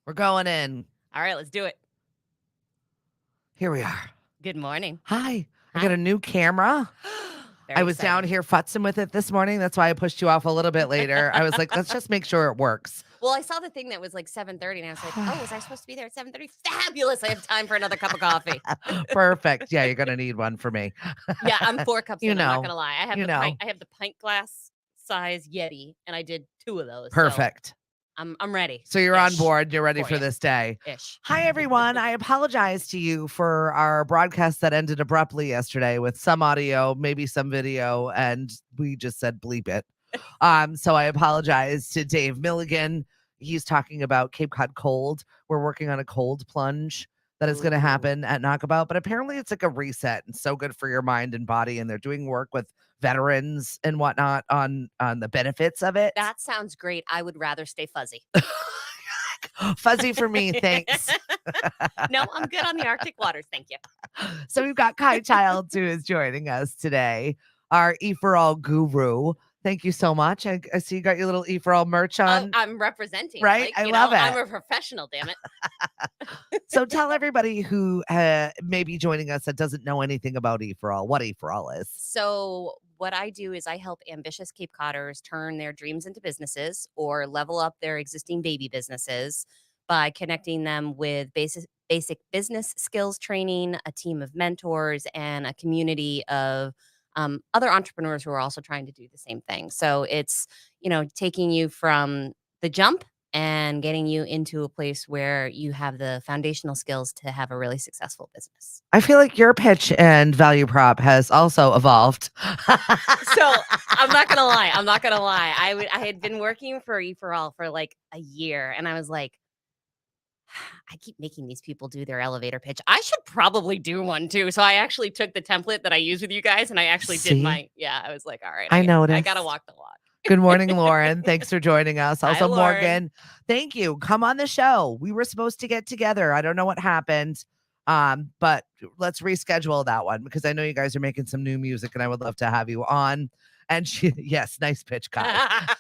We're going in. All right, let's do it. Here we are. Good morning. Hi. I got Hi. a new camera. Very I was down exciting. here futzing with it this morning. That's why I pushed you off a little bit later. I was like, let's just make sure it works. Well, I saw the thing that was like 7:30 and I was like, "Oh, was I supposed to be there at 7:30? Fabulous. I have time for another cup of coffee." Perfect. Yeah, you're going to need one for me. Yeah, I'm 4 cups You in, I'm not know, going to lie. I have you the pint know. I have the pint glass size Yeti and I did 2 of those. So, Perfect. I'm ready. So you're on Ish. board. You're ready For for you. this day. Ish. Hi, everyone. I apologize to you for our broadcast that ended abruptly yesterday with some audio, maybe some video, and we just said bleep it. So I apologize to Dave Milligan. He's talking about Cape Cod cold. We're working on a cold plunge that is going to Ooh. happen at Knockabout, but apparently it's like a reset and so good for your mind and body. And they're doing work with veterans and whatnot on the benefits of it. That sounds great. I would rather stay fuzzy. Fuzzy for me, thanks. No, I'm good on the Arctic waters. Thank you. So we've got Kai Childs who is joining us today, our EforAll guru. Thank you so much. I see you got your little EforAll merch Oh, on. I'm representing. Right? Like, I love I'm it. a professional, damn it. So tell everybody who may be joining us that doesn't know anything about EforAll, what EforAll is. So, what I do is I help ambitious Cape Codders turn their dreams into businesses or level up their existing baby businesses by connecting them with basic business skills training, a team of mentors, and a community of other entrepreneurs who are also trying to do the same thing. So, it's, taking you from the jump and getting you into a place where you have the foundational skills to have a really successful business. I feel like your pitch and value prop has also evolved. So I'm not gonna lie. I'm not gonna lie. I had been working for EforAll for like a year, and I was like, I keep making these people do their elevator pitch. I should probably do one too. So I actually took the template that I use with you guys, and I actually did See? my. Yeah, I was like, all right, I I gotta noticed. walk the walk. Good morning, Lauren. Thanks for joining us. Hi, Also, Lauren. Morgan, thank you. Come on the show. We were supposed to get together. I don't know what happened. But let's reschedule that one because I know you guys are making some new music and I would love to have you on. And yes, nice pitch, Kai.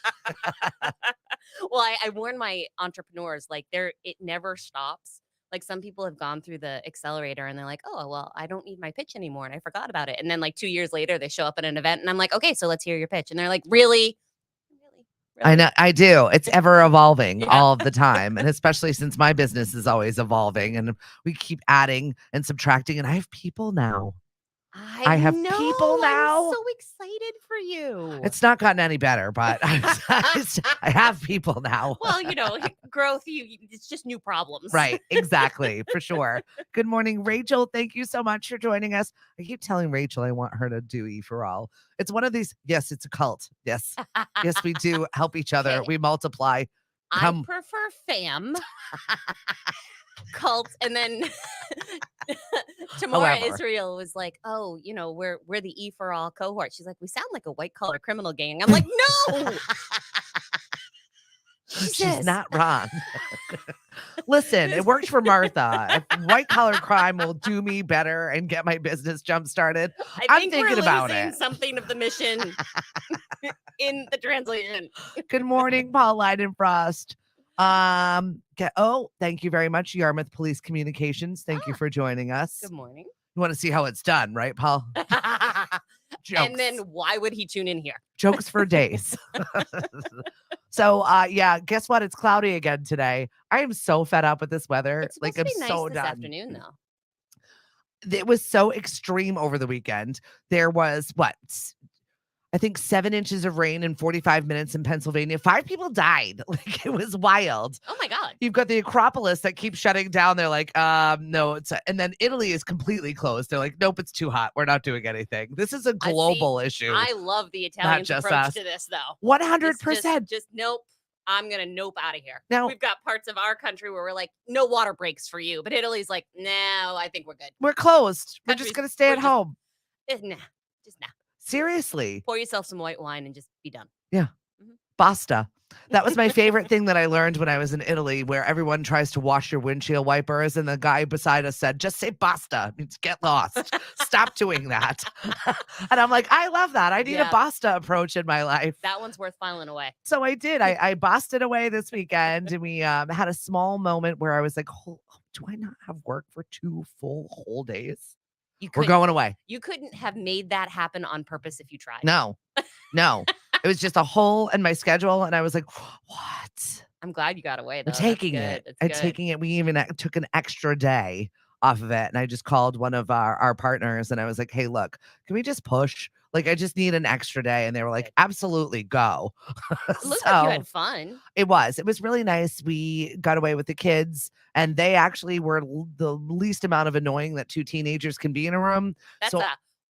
Well, I warn my entrepreneurs, like it never stops. Like some people have gone through the accelerator and they're like, oh, well, I don't need my pitch anymore. And I forgot about it. And then like 2 years later, they show up at an event and I'm like, okay, so let's hear your pitch. And they're like, really? Really? I Really? know I do. It's ever evolving Yeah. all of the time. And especially since my business is always evolving and we keep adding and subtracting. And I have people now. I I have know. people I'm now. so excited for you. It's not gotten any better, but I have people now. Well, growth, it's just new problems. Right, exactly, for sure. Good morning, Rachel. Thank you so much for joining us. I keep telling Rachel I want her to do E for All. It's one of these. Yes, it's a cult. Yes, yes, we do help each other. Okay. We multiply. I prefer fam. Cult, and then Tamara However. Israel was like, "Oh, we're the E for All cohort." She's like, "We sound like a white collar criminal gang." I'm like, "No, She's not wrong. Listen, it worked for Martha. If white collar crime will do me better and get my business jump started, I I'm think thinking we're about losing it. something of the mission in the translation." Good morning, Paul Leidenfrost. Thank you very much, Yarmouth Police Communications. Thank you for joining us. Good morning. You want to see how it's done, right, Paul? Jokes. And then why would he tune in here? Jokes for days. So, guess what? It's cloudy again today. I am so fed up with this weather. It's supposed to be nice so this done. afternoon, though. It was so extreme over the weekend. There was I think 7 inches of rain in 45 minutes in Pennsylvania. 5 people died. Like, it was wild. Oh my God. You've got the Acropolis that keeps shutting down. They're like, no, and then Italy is completely closed. They're like, nope, it's too hot. We're not doing anything. This is a global issue. I love the Italians' just approach us. to this, though. 100%. Just nope. I'm gonna nope out of here. Now, we've got parts of our country where we're like, no water breaks for you, but Italy's like, no, I think we're good. We're closed. We're just gonna stay at home. Nah. Seriously. Pour yourself some white wine and just be done. Yeah. Basta. That was my favorite thing that I learned when I was in Italy, where everyone tries to wash your windshield wipers, and the guy beside us said, "Just say basta. It means get lost. Stop doing that." And I'm like, I love that. I need a Yeah, basta approach in my life. that one's worth filing away. So I did. I bossed it away this weekend, and we had a small moment where I was like, do I not have work for 2 full whole days? You We're couldn't going away. you couldn't have made that happen on purpose if you tried. No, no. It was just a hole in my schedule, and I was like, what? I'm glad you got away I'm though. That's taking good. it. That's I'm good. taking it. We even took an extra day off of it. And I just called one of our partners and I was like, hey, look, can we just push? Like, I just need an extra day. And they were like, Good. absolutely, go. It looked like you So had fun. it was. It was really nice. We got away with the kids, and they actually were the least amount of annoying that 2 teenagers can be in a room. That's So,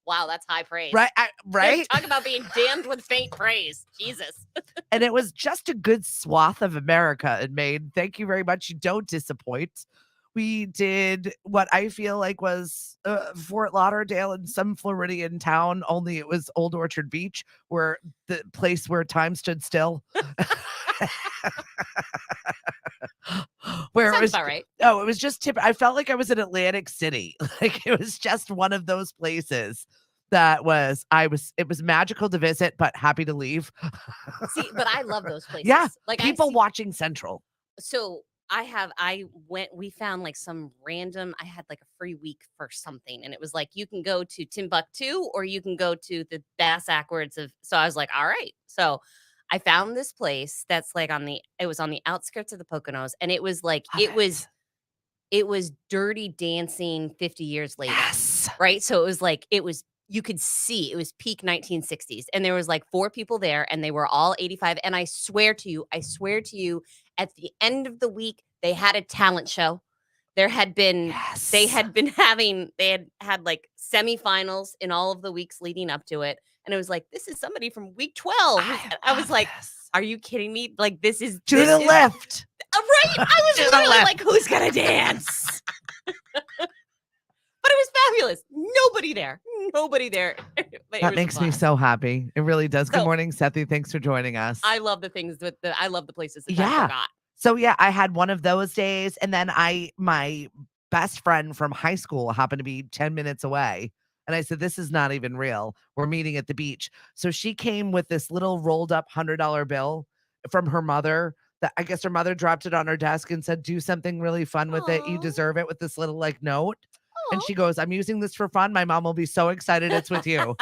wow, that's high praise. right, right. Talk about being damned with faint praise. Jesus. And it was just a good swath of America in Maine. Thank you very much. You don't disappoint. We did what I feel like was Fort Lauderdale in some Floridian town, only it was Old Orchard Beach, where the place where time stood still. Where it Sounds was, about right. oh, it was just I felt like I was in Atlantic City. Like it was just one of those places that it was magical to visit, but happy to leave. See, but I love those places. Yeah. Like People watching Central. so we found like some random, I had like a free week for something, and it was like you can go to Timbuktu or you can go to the Bass Backwards of, so I was like, all right. So I found this place that's like it was on the outskirts of the Poconos, and it was like Love it was Dirty Dancing 50 years later. Yes. Right? So it was like you could see it was peak 1960s, and there was like 4 people there, and they were all 85, and I swear to you, at the end of the week, they had a talent show. There had been they Yes. had been they had like semifinals in all of the weeks leading up to it, and it was like, "This is somebody from week 12." I was love like, this. "Are you kidding me? Like, this is To this the is left. right?" I was To the literally left. like, "Who's gonna dance?" But it was fabulous. Nobody there. Nobody there. But it That was a makes me blast. so happy. It really does. Good So morning, Sethi. Thanks for joining us. I love the things I love the places that I Yeah. forgot. So yeah, I had one of those days, and then my best friend from high school happened to be 10 minutes away. And I said, this is not even real. We're meeting at the beach. So she came with this little rolled up $100 bill from her mother. That I guess her mother dropped it on her desk and said, do something really fun with it. You Aw. deserve it, with this little like note. And Aw. she goes, I'm using this for fun. My mom will be so excited it's with you.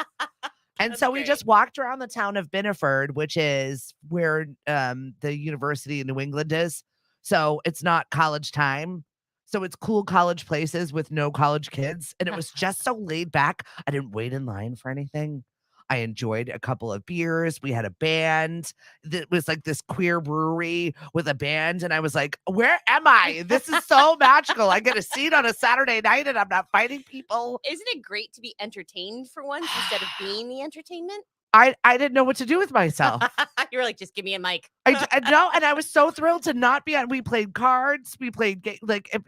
And That's so we great. just walked around the town of Binneford, which is where the University in New England is. So it's not college time. So it's cool college places with no college kids. And it was just so laid back. I didn't wait in line for anything. I enjoyed a couple of beers. We had a band that was like this queer brewery with a band. And I was like, where am I? This is so magical. I get a seat on a Saturday night and I'm not fighting people. Isn't it great to be entertained for once instead of being the entertainment? I didn't know what to do with myself. You were like, just give me a mic. I know, and I was so thrilled to not be on. We played cards, we played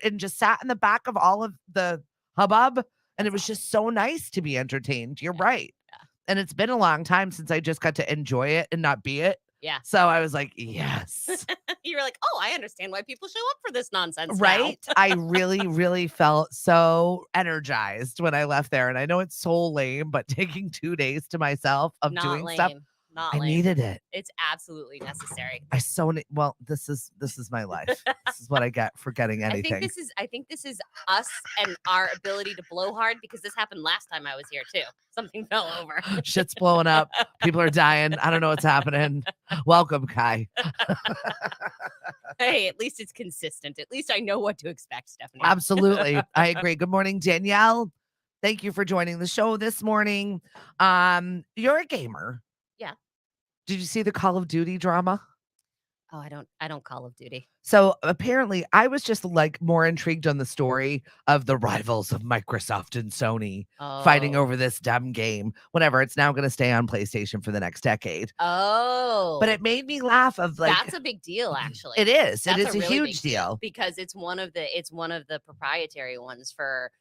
and just sat in the back of all of the hubbub, and it was just so nice to be entertained. You're right, Yeah. and it's been a long time since I just got to enjoy it and not be it. Yeah. So I was like, yes. You were like, oh, I understand why people show up for this nonsense. Right? I really, really felt so energized when I left there. And I know it's so lame, but taking 2 days to myself of Not doing lame. stuff, Not I lame. needed it. It's absolutely necessary. Well, this is my life. This is what I get for getting anything. I think this is us and our ability to blow hard, because this happened last time I was here too. Something fell over. Shit's blowing up. People are dying. I don't know what's happening. Welcome, Kai. Hey, at least it's consistent. At least I know what to expect, Stephanie. Absolutely. I agree. Good morning, Danielle. Thank you for joining the show this morning. You're a gamer. Yeah. Did you see the Call of Duty drama? Oh, I don't Call of Duty. So apparently I was just like more intrigued on the story of the rivals of Microsoft and Sony fighting Oh. over this dumb game. Whatever, it's now going to stay on PlayStation for the next decade. Oh. But it made me laugh of like, that's a big deal, actually. it is. That's It is a really huge big deal. because it's one of the proprietary ones for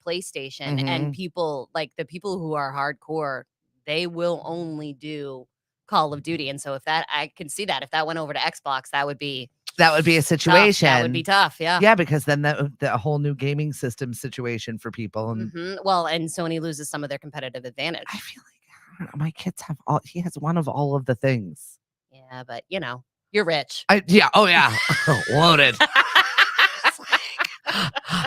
PlayStation, Mhm. and people, like the people who are hardcore, they will only do Call of Duty. And so if that, I can see that if that went over to Xbox, that would be a tough. That would be situation. tough. Yeah. Yeah, because then the whole new gaming system situation for people. And Well, and Sony loses some of their competitive I advantage. feel like, I don't know, my kids have he has one of all of the things. Yeah, but you're rich. Oh yeah, loaded.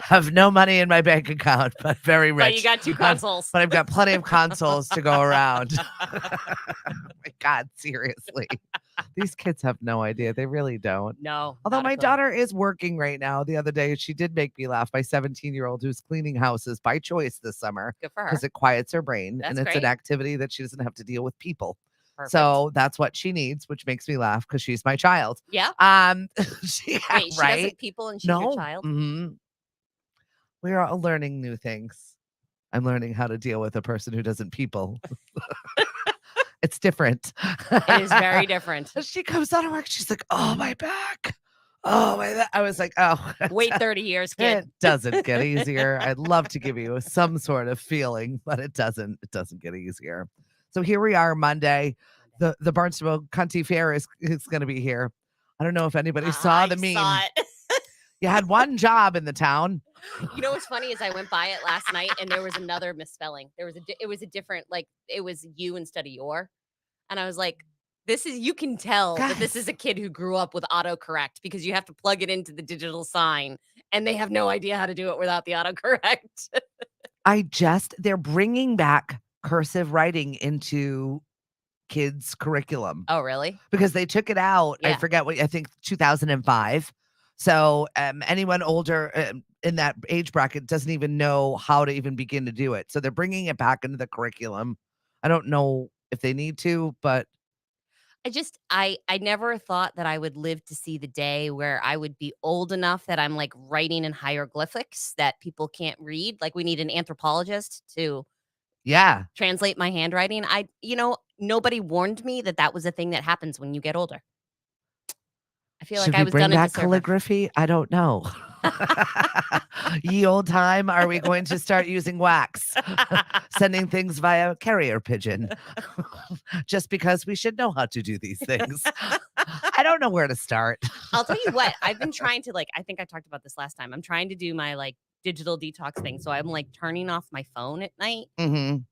Have no money in my bank account, but very rich. But you got 2 consoles. But I've got plenty of consoles to go around. Oh my God, seriously. These kids have no idea. They really don't. No. Although not a my clue. daughter is working right now. The other day, she did make me laugh. My 17-year-old who's cleaning houses by choice this summer Good for her. because it quiets her brain and That's it's an great. activity that she doesn't have to deal with people. Perfect. So that's what she needs, which makes me laugh because she's my child. Yeah. She Wait, she right? doesn't people and she's your No. child? Mhm. We are all learning new things. I'm learning how to deal with a person who doesn't people. It's different. It is very different. She comes out of work. She's like, "Oh, my back. Oh, my." I was like, "Oh, Wait 30 years, kid. it doesn't get easier." I'd love to give you some sort of feeling, but it doesn't. It doesn't get easier. So here we are, Monday. The Barnstable County Fair is going to be here. I don't know if anybody saw the meme. Saw it. You had one job in the town. You know what's funny is I went by it last night and there was another misspelling. It was a different, like, it was you instead of your. And I was like, you can tell that this Guys. is a kid who grew up with autocorrect because you have to plug it into the digital sign and they have no idea how to do it without the autocorrect. They're bringing back cursive writing into kids' curriculum. Oh, really? Because they took it out. I Yeah. forget I think 2005. So anyone older in that age bracket doesn't even know how to even begin to do it. So they're bringing it back into the curriculum. I don't know if they need to, but I never thought that I would live to see the day where I would be old enough that I'm like writing in hieroglyphics that people can't read. Like we need an anthropologist to yeah. translate my handwriting. Nobody warned me that that was a thing that happens when you get older. I feel Should like I we was bring done a back disservice. calligraphy? I don't know. Ye old time, are we going to start using wax? Sending things via carrier pigeon. Just because we should know how to do these things. I don't know where to start. I'll tell you what, I've been trying to I think I talked about this last time. I'm trying to do my digital detox thing. So I'm turning off my phone at night. Mhm.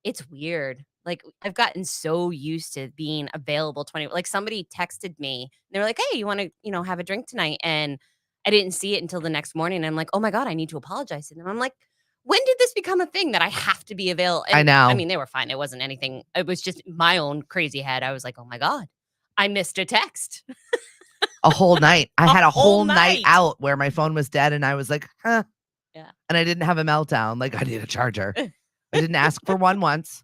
It's weird. Like I've gotten so used to being available 20, like somebody texted me and they were like, "Hey, you want to, have a drink tonight?" And I didn't see it until the next morning. I'm like, "Oh my God, I need to apologize to them." I'm like, when did this become a thing that I have to be available? I know. I mean, they were fine. It wasn't anything. It was just my own crazy head. I was like, "Oh my God, I missed a text." A whole night. I had a whole night night. out where my phone was dead and I was like, huh. Yeah. And I didn't have a meltdown. Like, I need a charger. I didn't ask for one once.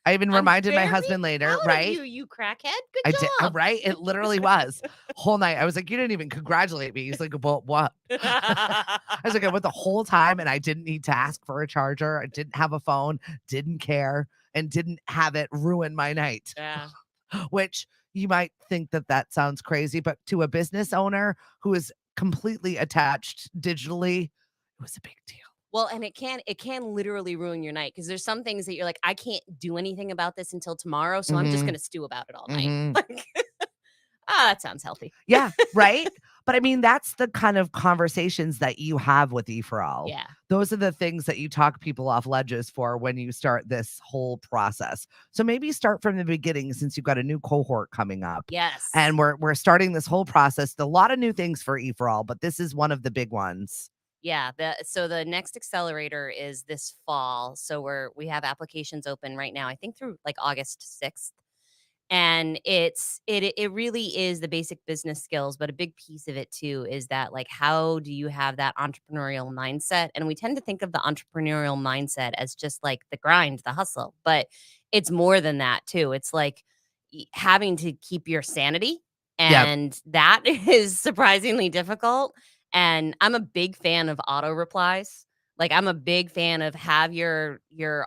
I even reminded my husband later, right? You crackhead. Good job. I did, right? It literally was. Whole night. I was like, you didn't even congratulate me. He's like, well, what? I was like, I went the whole time and I didn't need to ask for a charger. I didn't have a phone, didn't care, and didn't have it ruin my night. Yeah. Which you might think that sounds crazy, but to a business owner who is completely attached digitally, it was a big deal. Well, and it can literally ruin your night because there's some things that you're like, I can't do anything about this until tomorrow, so I'm just gonna stew about it all night. That sounds healthy. Yeah, right? But I mean, that's the kind of conversations that you have with EforAll. Yeah. Those are the things that you talk people off ledges for when you start this whole process. So maybe start from the beginning since you've got a new cohort coming up. Yes. And we're starting this whole process. A lot of new things for EforAll, but this is one of the big ones. Yeah, so the next accelerator is this fall. So we have applications open right now, I think through August 6th. And it really is the basic business skills, but a big piece of it too is that how do you have that entrepreneurial mindset? And we tend to think of the entrepreneurial mindset as just like the grind, the hustle, but it's more than that too. It's like having to keep your sanity, and that is surprisingly difficult. And I'm a big fan of auto replies. I'm a big fan of have your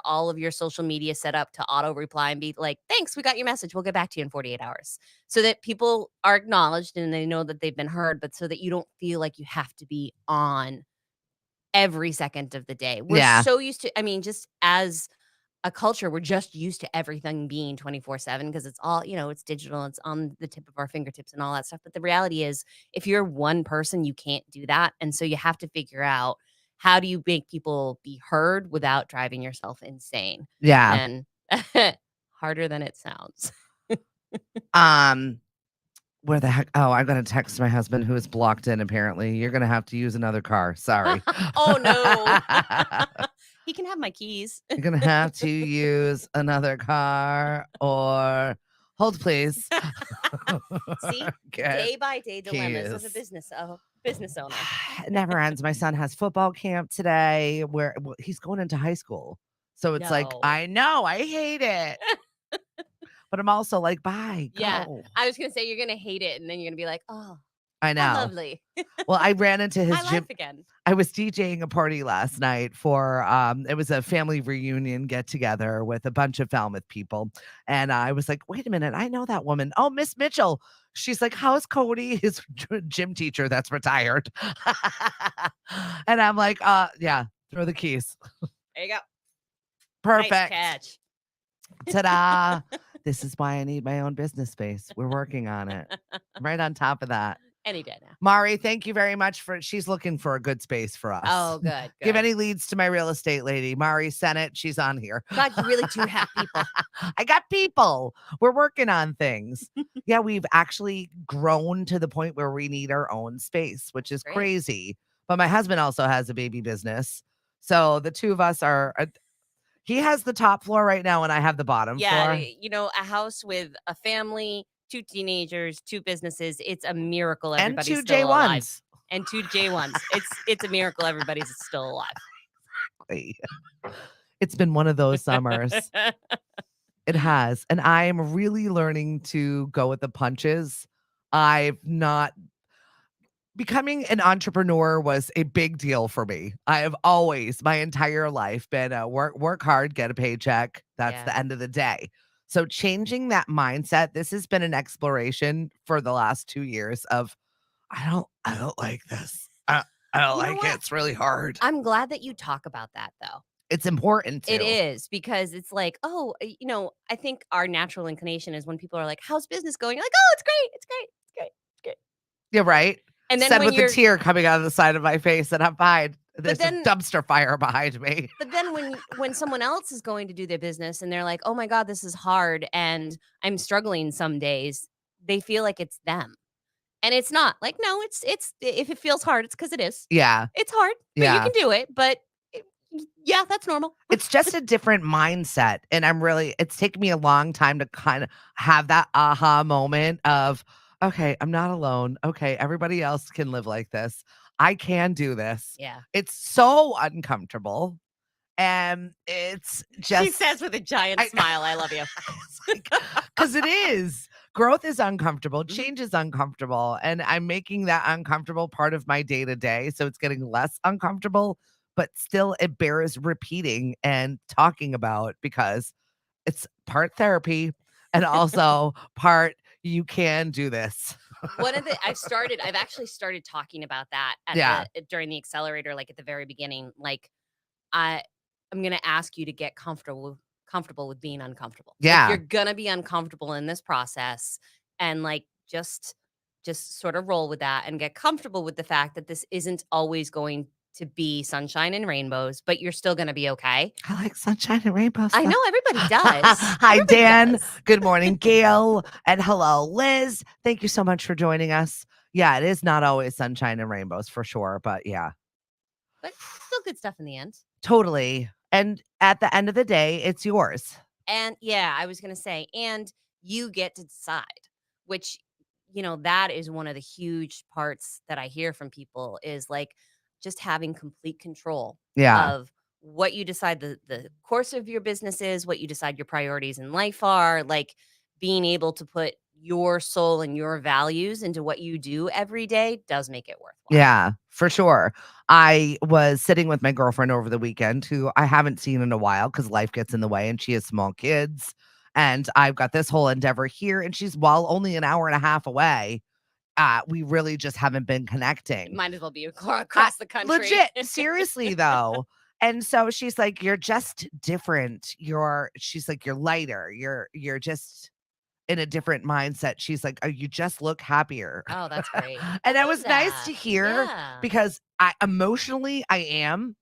all of your social media set up to auto reply and be like, "Thanks, we got your message. We'll get back to you in 48 hours." So that people are acknowledged and they know that they've been heard, but so that you don't feel like you have to be on every second of the day. We're so used to, I mean, just as a culture we're just used to everything being 24/7 because it's all, it's digital, it's on the tip of our fingertips and all that stuff. But the reality is, if you're one person, you can't do that. And so you have to figure out, how do you make people be heard without driving yourself insane? Yeah. And harder than it sounds. Um, where the heck? Oh, I'm gonna text my husband who is blocked in. Apparently, you're gonna have to use another car. Sorry. Oh no. He can have my keys. You're gonna have to use another car or hold, please. See, Get day by day dilemmas as a keys. business owner. It never ends. My son has football camp today where he's going into high school. So it's like, No. I know, I hate it. But I'm also like, bye, Yeah, go. I was gonna say you're gonna hate it, and then you're gonna be like, "Oh, I how know. lovely, Well, I ran into my his life gym. again." I was DJing a party last night for it was a family reunion get together with a bunch of Falmouth people. And I was like, wait a minute, I know that woman. Oh, Miss Mitchell. She's like, how's Cody, his gym teacher that's retired? And I'm like, yeah, throw the keys. There you go. Nice Perfect. catch. Ta-da. This is why I need my own business space. We're working on it. I'm right on top of that. Any day now. Mari, thank you very much she's looking for a good space for us. Oh, good. Give any leads to my real estate lady, Mari Sennett. She's on here. God, you really do have people. I got people. We're working on things. Yeah, we've actually grown to the point where we need our own space, which is Great. crazy. But my husband also has a baby business. So the two of us are, he has the top floor right now and I have the bottom floor. Yeah, a house with a family, 2 teenagers, 2 businesses. It's a miracle And everybody's 2 still alive. J1s. And 2 J1s. It's a miracle everybody's still alive. It's been one of those summers. It has. And I'm really learning to go with the punches. I've not Becoming an entrepreneur was a big deal for me. I have always, my entire life, been a work hard, get a paycheck. That's the Yeah. end of the day. So changing that mindset, this has been an exploration for the last 2 years of I don't like this. I don't You know like it. what? It's really hard. I'm glad that you talk about that, though. It's important It to. is, because it's like, I think our natural inclination is when people are like, "How's business going?" You're like, "Oh, it's great. It's great. It's great. It's great." Yeah, right. And then Said when with a tear coming out of the side of my face, and I'm fine. There's a then dumpster fire behind me. but then when someone else is going to do their business and they're like, "Oh my god, this is hard and I'm struggling some days," they feel like it's them. And it's not. Like, no, it's if it feels hard, it's because it is. Yeah. It's hard, but you Yeah. can do it. But yeah, that's normal. It's just a different mindset. And it's taken me a long time to kind of have that aha moment of, okay, I'm not alone. Okay, everybody else can live like this. I can do this. Yeah. It's so uncomfortable. And it's just, She says with a giant smile, "I love you." because it is. Growth is uncomfortable. Mhm. Change is uncomfortable. And I'm making that uncomfortable part of my day to day. So it's getting less uncomfortable, but still it bears repeating and talking about because it's part therapy and also part you can do this. I've actually started talking about that Yeah. during the accelerator, like at the very beginning. Like, I'm gonna ask you to get comfortable with being uncomfortable. Like, Yeah. you're gonna be uncomfortable in this process, and like just sort of roll with that and get comfortable with the fact that this isn't always going to be sunshine and rainbows, but you're still gonna be okay. I like sunshine and rainbows. I know everybody does. Hi, Everybody Dan. does. Good morning, Gail. And hello, Liz. Thank you so much for joining us. Yeah, it is not always sunshine and rainbows for sure. But yeah, But still good stuff in the end. totally. And at the end of the day, it's yours. And yeah, I was going to say, and you get to decide, which, that is one of the huge parts that I hear from people is like just having complete control Yeah. of what you decide the course of your business is, what you decide your priorities in life are, like being able to put your soul and your values into what you do every day does make it worthwhile. Yeah, for sure. I was sitting with my girlfriend over the weekend who I haven't seen in a while because life gets in the way and she has small kids. And I've got this whole endeavor here, and she's only an hour and a half away. We really just haven't been connecting. Might as well be across the country. Legit, seriously though. And so she's like, "You're just different. She's like, "You're lighter. You're just in a different mindset." She's like, "Oh, you just look happier." Oh, that's great. I And that love was nice that. to hear Yeah. because I emotionally I am,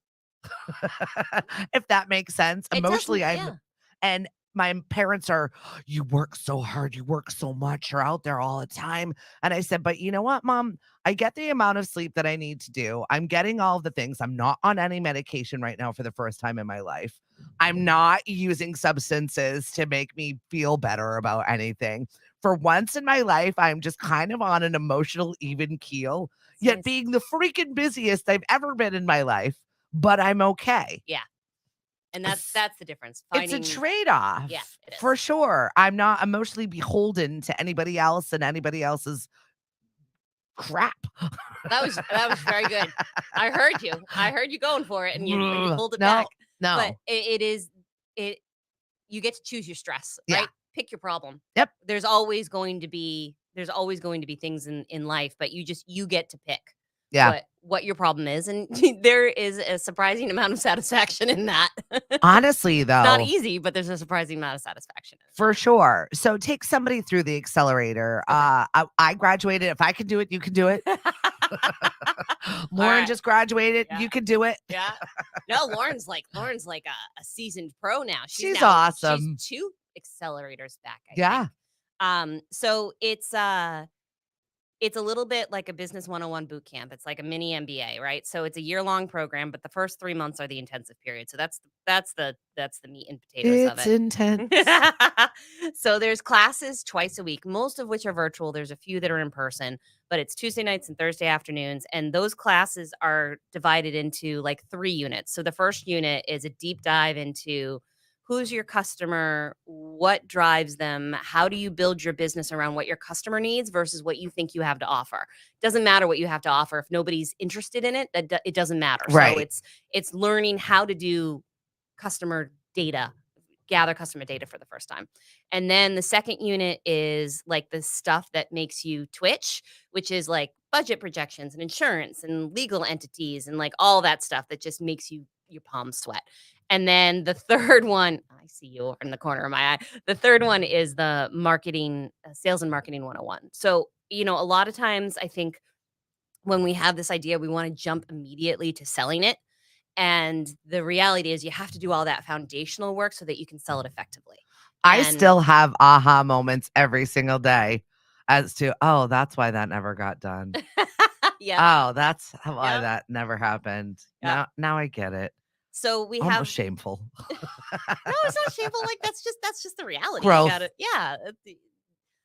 if that makes sense. It does. Emotionally, I'm Yeah. and my parents are, "You work so hard, you work so much, you're out there all the time." And I said, "But you know what, mom? I get the amount of sleep that I need to do. I'm getting all of the things. I'm not on any medication right now for the first time in my life. I'm not using substances to make me feel better about anything. For once in my life, I'm just kind of on an emotional even keel, That's yet nice. being the freaking busiest I've ever been in my life, but I'm okay." Yeah. And S that's the difference. It's a Finding yeah, trade-off, it for is. sure. I'm not emotionally beholden to anybody else and anybody else's crap. That was very good. I heard you. I heard you going for it, and you pulled it No, back. But no. it is it you get to choose your stress, Yeah. right? Pick your problem. Yep. There's always going to be things in life, but you get to pick Yeah. what your problem is, and there is a surprising amount of satisfaction in that. Honestly, It's not though, easy, but there's a surprising amount of satisfaction in for sure. So take somebody through the accelerator. it. Okay. I graduated. If I can do it, you can do it. All Lauren right. just graduated. Yeah. You can do it. Yeah. No, Lauren's like a seasoned pro now. She's She's awesome. 2 accelerators back, I think. Yeah. So it's a little bit like a business 101 boot camp. It's like a mini MBA, right? So it's a year-long program, but the first 3 months are the intensive period. So that's the meat and potatoes of It's it. intense. So there's classes twice a week, most of which are virtual. There's a few that are in person, but it's Tuesday nights and Thursday afternoons. And those classes are divided into like 3 units. So the first unit is a deep dive into who's your customer, what drives them, how do you build your business around what your customer needs versus what you think you have to offer. Doesn't matter what you have to offer if nobody's interested in it. It doesn't matter. So Right. it's learning how to do customer data, gather customer data for the first time. And then the second unit is like the stuff that makes you twitch, which is like budget projections and insurance and legal entities and like all that stuff that just makes your palms sweat. And then the third one, I see you over in the corner of my eye. The third one is the marketing, sales and marketing 101. So, a lot of times I think when we have this idea, we want to jump immediately to selling it, and the reality is you have to do all that foundational work so that you can sell it effectively. I And still have aha moments every single day as to, "Oh, that's why that never got done. yep, Oh, that's why yep, that never happened. yep. Now I get it." So we Almost have shameful. no, it's not shameful. Like that's just the reality. You got Growth. to yeah.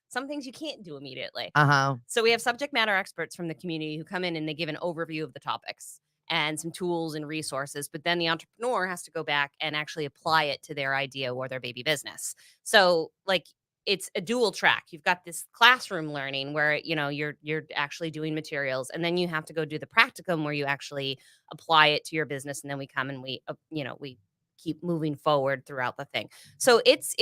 Some things you can't do immediately. Uh-huh. So we have subject matter experts from the community who come in and they give an overview of the topics and some tools and resources, but then the entrepreneur has to go back and actually apply it to their idea or their baby business. So like it's a dual track. You've got this classroom learning where you're actually doing materials, and then you have to go do the practicum where you actually apply it to your business, and then we come and we keep moving forward throughout the thing. So it's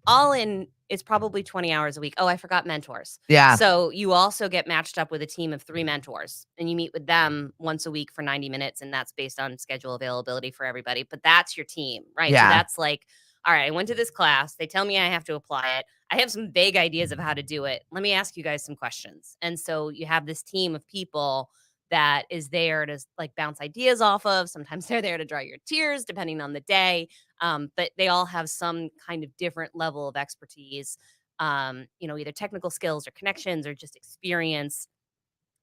all in, it's probably 20 hours a week. Oh, I forgot mentors. Yeah. So you also get matched up with a team of 3 mentors, and you meet with them once a week for 90 minutes, and that's based on schedule availability for everybody. But that's your team, right? So Yeah. that's like, all right, I went to this class. They tell me I have to apply it. I have some vague ideas of how to do it. Let me ask you guys some questions. And so you have this team of people that is there to like bounce ideas off of. Sometimes they're there to dry your tears, depending on the day. But they all have some kind of different level of expertise, either technical skills or connections or just experience.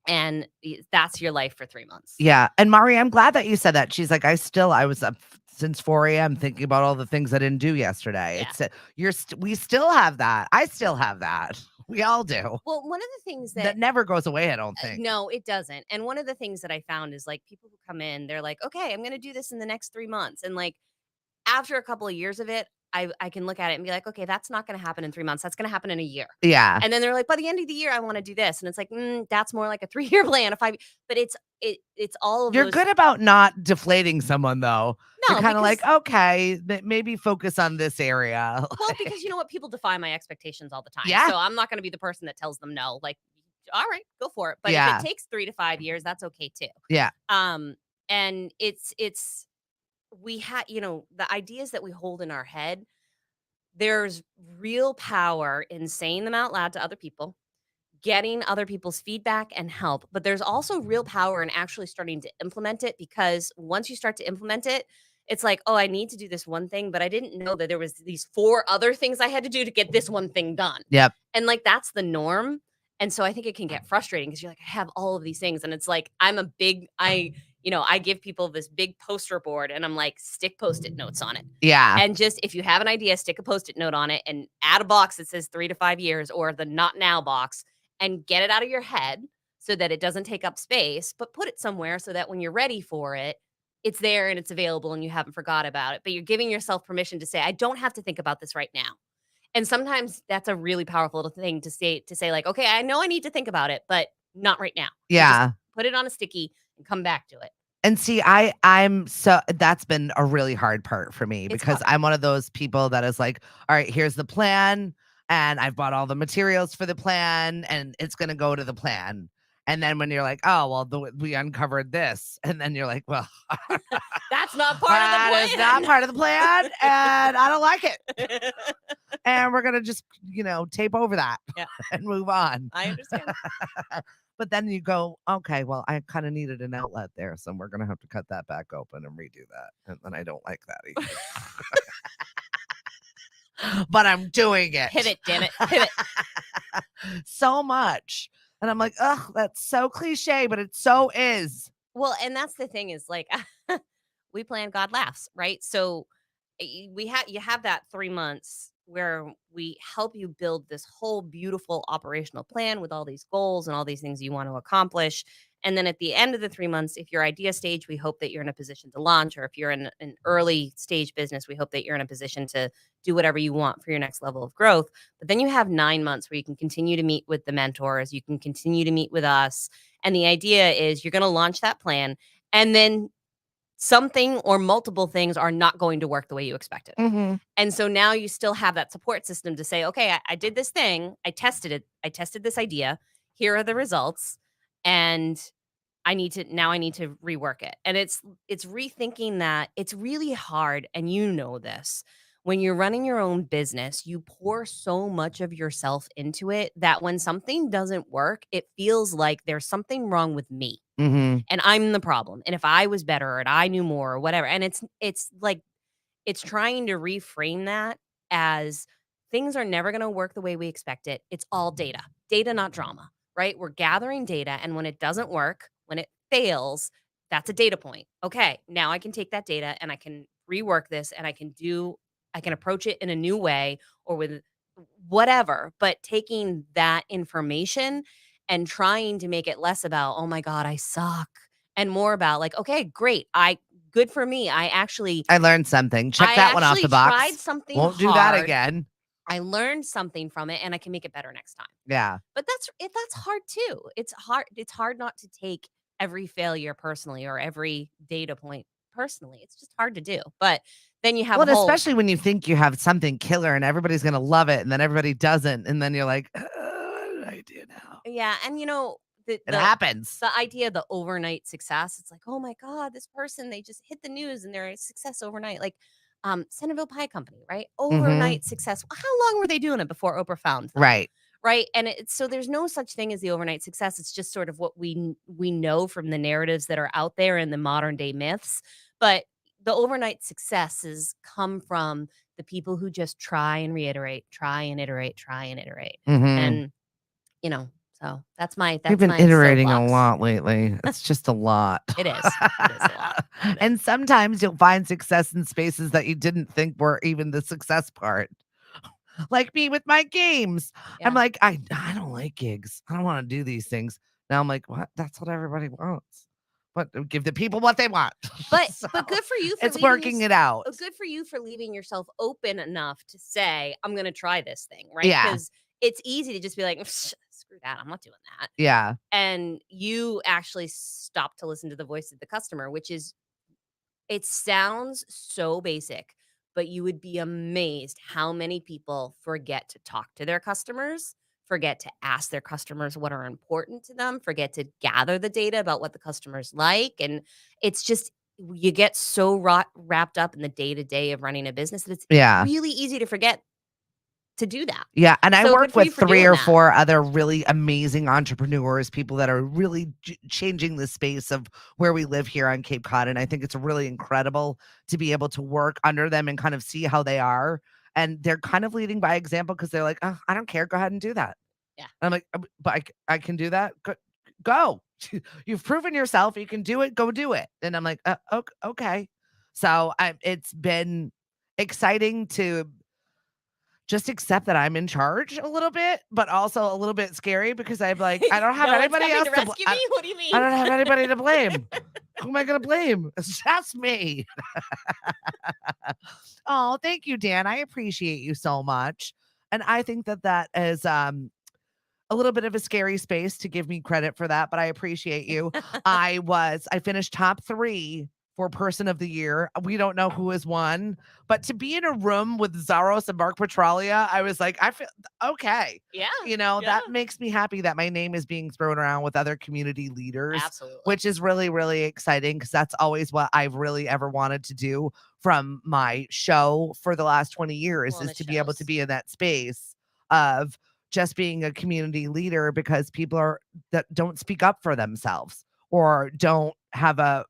And that's your life for 3 months. Yeah, and Mari, I'm glad that you said that. She's like, I was up since 4 a.m. thinking about all the things I didn't do yesterday." Yeah. It's we still have that. I still have that. We all do. Well, one of the things That never goes away, I don't think. no, it doesn't. And one of the things that I found is like people who come in, they're like, okay, I'm going to do this in the next 3 months. And like after a couple of years of it, I can look at it and be like, okay, that's not going to happen in 3 months. That's going to happen in a year. Yeah. And then they're like, by the end of the year, I want to do this. And it's like, that's more like a 3-year plan. But it's all of You're those. good about not deflating someone, though. You're No, kinda because like, "Okay, maybe focus on this area." well, because you know what? People defy my expectations all the time. Yeah. So I'm not going to be the person that tells them no. Like, all right, go for it. But if it Yeah. takes 3 to 5 years, that's okay too. Yeah. Um, And we have, the ideas that we hold in our head, there's real power in saying them out loud to other people, getting other people's feedback and help. But there's also real power in actually starting to implement it, because once you start to implement it, it's like, oh, I need to do this one thing, but I didn't know that there was these four other things I had to do to get this one thing done. Yep. And like that's the norm. And so I think it can get frustrating because you're like, I have all of these things. And it's like, I give people this big poster board and I'm like, stick post-it notes on it. Yeah. And just if you have an idea, stick a post-it note on it and add a box that says 3 to 5 years or the not now box, and get it out of your head so that it doesn't take up space, but put it somewhere so that when you're ready for it, it's there and it's available and you haven't forgot about it. But you're giving yourself permission to say, I don't have to think about this right now. And sometimes that's a really powerful thing to say like, okay, I know I need to think about it, but not right now. And just Yeah. put it on a sticky and come back to it. And see, I'm so that's been a really hard part for me It's because hard. I'm one of those people that is like, all right, here's the plan, and I've bought all the materials for the plan, and it's gonna go to the plan. And then when you're like, oh well, we uncovered this, and then you're like, well, That's not part of the plan. that is not part of the plan, and I don't like it. And we're gonna just, tape over that Yeah. and move on. I understand. But then you go, okay, well, I kind of needed an outlet there, so we're gonna have to cut that back open and redo that. And then I don't like that either. But I'm doing it. Pivot, damn it. Pivot. So much. And I'm like, ugh, that's so cliche, but it so is. Well, and that's the thing is like we plan, God laughs, right? So you have that 3 months where we help you build this whole beautiful operational plan with all these goals and all these things you want to accomplish. And then at the end of the 3 months, if you're idea stage, we hope that you're in a position to launch, or if you're in an early stage business, we hope that you're in a position to do whatever you want for your next level of growth. But then you have 9 months where you can continue to meet with the mentors, you can continue to meet with us. And the idea is you're going to launch that plan, and then something or multiple things are not going to work the way you expected. Mm-hmm. And so now you still have that support system to say, okay, I did this thing, I tested it, I tested this idea, here are the results, and I need to rework it. And it's rethinking that. It's really hard, and you know this. When you're running your own business, you pour so much of yourself into it that when something doesn't work, it feels like there's something wrong with me Mm-hmm. and I'm the problem. And if I was better and I knew more or whatever. And it's like it's trying to reframe that as things are never going to work the way we expect it. It's all data. Data, not drama, right? We're gathering data, and when it doesn't work, when it fails, that's a data point. Okay, now I can take that data and I can rework this, and I can approach it in a new way or with whatever, but taking that information and trying to make it less about, "Oh my god, I suck," and more about like, "Okay, great. Good for me. I learned something. Check I that one off actually the tried box. something Won't do that hard. again. I learned something from it and I can make it better next time." Yeah. But that's hard too. It's hard not to take every failure personally or every data point personally. It's just hard to do. But then you have Well, a and whole especially when you think you have something killer and everybody's gonna love it, and then everybody doesn't, and then you're like, what did I do now? yeah, and the It happens. the idea of the overnight success, it's like, "Oh my god, this person, they just hit the news and they're a success overnight." Like Centerville Pie Company, right? Mm-hmm. Overnight success. How long were they doing it before Oprah found them? Right. Right, and it's so there's no such thing as the overnight success. It's just sort of what we know from the narratives that are out there and the modern day myths. But the overnight successes come from the people who just try and reiterate, try and iterate, try and iterate. Mm-hmm. And so We've that's been my iterating a soapbox. lot lately. It's just a lot. It is. It is a lot. It is. And sometimes you'll find success in spaces that you didn't think were even the success part. Like me with my games. I'm Yeah. like, I don't like gigs. I don't want to do these things. Now I'm like, what? That's what everybody wants. But give the people what they want. But So, but good for you for it's working it out. good for you for leaving yourself open enough to say, "I'm gonna try this thing," right? Yeah. Because it's easy to just be like, "Screw that, I'm not doing that." Yeah. And you actually stop to listen to the voice of the customer, which is it sounds so basic, but you would be amazed how many people forget to talk to their customers, forget to ask their customers what are important to them, forget to gather the data about what the customers like. And it's just, you get so wrapped up in the day to day of running a business that it's Yeah. really easy to forget to do that. Yeah, and I So work good for with you for 3 doing or that. 4 other really amazing entrepreneurs, people that are really changing the space of where we live here on Cape Cod, and I think it's really incredible to be able to work under them and kind of see how they are, and they're kind of leading by example because 'cause they're like, "Oh, I don't care, go ahead and do that." Yeah. I'm like, But I can do that? Go. You've proven yourself, you can do it, go do it." And I'm like, Okay." So, it's been exciting to just accept that I'm in charge a little bit, but also a little bit scary because I'm like, I don't have No one's anybody coming else to to rescue me? What do you I mean? don't have anybody to blame. Who am I gonna blame? It's just me. Oh, thank you, Dan. I appreciate you so much. And I think that that is a little bit of a scary space to give me credit for that, but I appreciate you. I finished top 3 for person of the year. We don't know who has won, but to be in a room with Zaros and Mark Petralia, I was like, I feel okay. Yeah. Yeah. That makes me happy that my name is being thrown around with other community leaders, Absolutely. which is really, really exciting because that's always what I've really ever wanted to do from my show for the last 20 years Well, and is it to be able to shows. be in that space of just being a community leader because people are that don't speak up for themselves or don't have a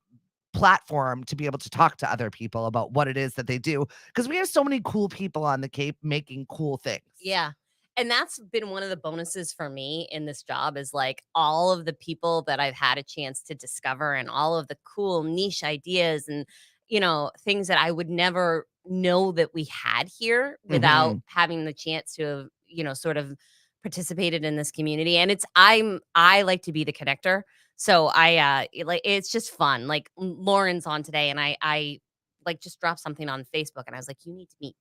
platform to be able to talk to other people about what it is that they do because we have so many cool people on the Cape making cool things. Yeah. And that's been one of the bonuses for me in this job is like all of the people that I've had a chance to discover and all of the cool niche ideas and, things that I would never know that we had here without Mhm. having the chance to have, sort of participated in this community. And I like to be the connector. So it's just fun. Like Lauren's on today and I like just dropped something on Facebook and I was like, you need to meet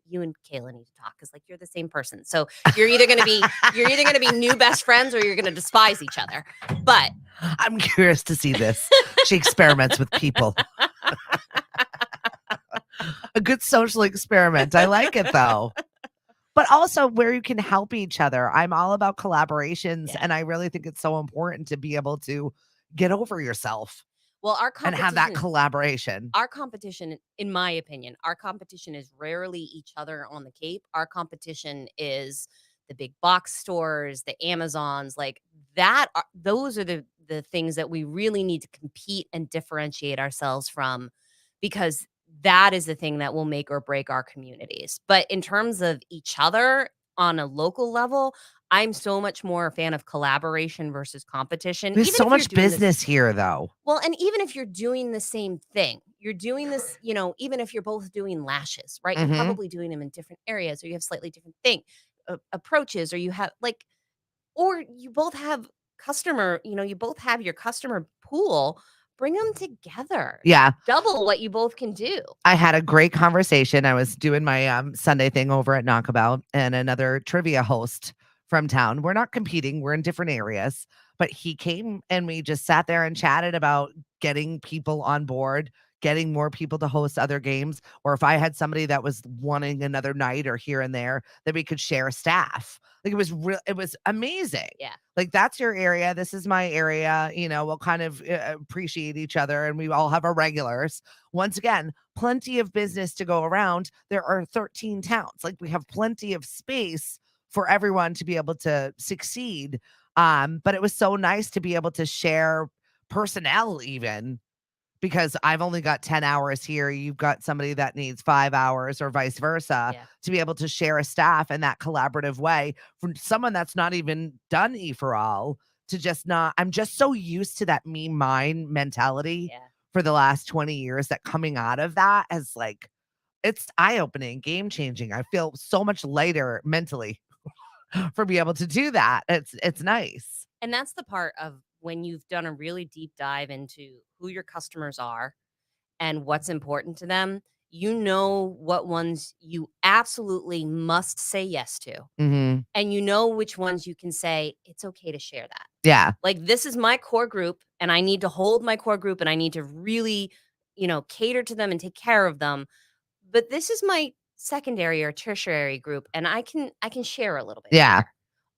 you and Kayla need to talk because like you're the same person. So you're either gonna be new best friends or you're gonna despise each other. But I'm curious to see this. She experiments with people. A good social experiment. I like it though. But also where you can help each other. I'm all about collaborations, yeah. and I really think it's so important to be able to get over yourself Well, and have that collaboration. our competition, in my opinion, our competition is rarely each other on the Cape. Our competition is the big box stores, the Amazons, like those are the things that we really need to compete and differentiate ourselves from because that is the thing that will make or break our communities. But in terms of each other on a local level, I'm so much more a fan of collaboration versus competition, There's even so if you're much doing this business here though. well, and even if you're doing the same thing, you're doing this, even if you're both doing lashes, right? You're Mhm. probably doing them in different areas or you have slightly different approaches or you have like or you both have you both have your customer pool, bring them together. Yeah. Double what you both can do. I had a great conversation. I was doing my Sunday thing over at Knockabout, and another trivia host from town. We're not competing, we're in different areas, but he came and we just sat there and chatted about getting people on board, getting more people to host other games, or if I had somebody that was wanting another night or here and there, that we could share staff. Like it was amazing. Yeah. Like that's your area, this is my area, we'll kind of appreciate each other and we all have our regulars. Once again, plenty of business to go around. There are 13 towns. Like we have plenty of space for everyone to be able to succeed. But it was so nice to be able to share personnel even because I've only got 10 hours here. You've got somebody that needs 5 hours or vice versa Yeah. to be able to share a staff in that collaborative way from someone that's not even done EforAll to just not, I'm just so used to that me mine mentality Yeah. for the last 20 years that coming out of that as like, it's eye opening, game changing. I feel so much lighter mentally for being able to do that. It's nice. And that's the part of when you've done a really deep dive into who your customers are and what's important to them, you know what ones you absolutely must say yes to. Hmm. And you know which ones you can say, it's okay to share that. Yeah. Like, this is my core group, and I need to hold my core group and I need to really, cater to them and take care of them. But this is my secondary or tertiary group, and I can share a little bit Yeah. here.